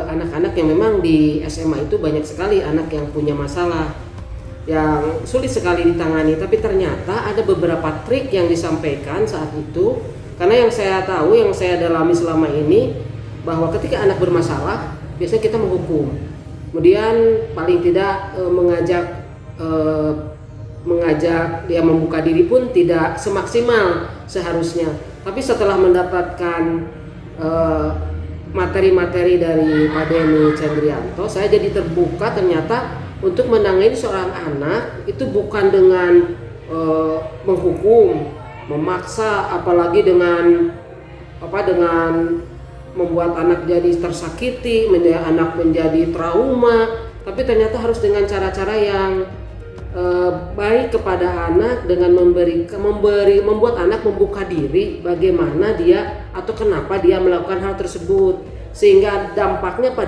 anak-anak yang memang di SMA itu banyak sekali anak yang punya masalah yang sulit sekali ditangani, tapi ternyata ada beberapa trik yang disampaikan saat itu, karena yang saya tahu, yang saya dalami selama ini, bahwa ketika anak bermasalah biasanya kita menghukum, kemudian paling tidak mengajak dia membuka diri pun tidak semaksimal seharusnya. Tapi setelah mendapatkan materi-materi dari Pak Denny Cendrianto, saya jadi terbuka ternyata untuk menangani seorang anak itu bukan dengan menghukum, memaksa, apalagi dengan membuat anak jadi tersakiti, anak menjadi trauma, tapi ternyata harus dengan cara-cara yang baik kepada anak, dengan membuat anak membuka diri bagaimana dia atau kenapa dia melakukan hal tersebut, sehingga dampaknya pada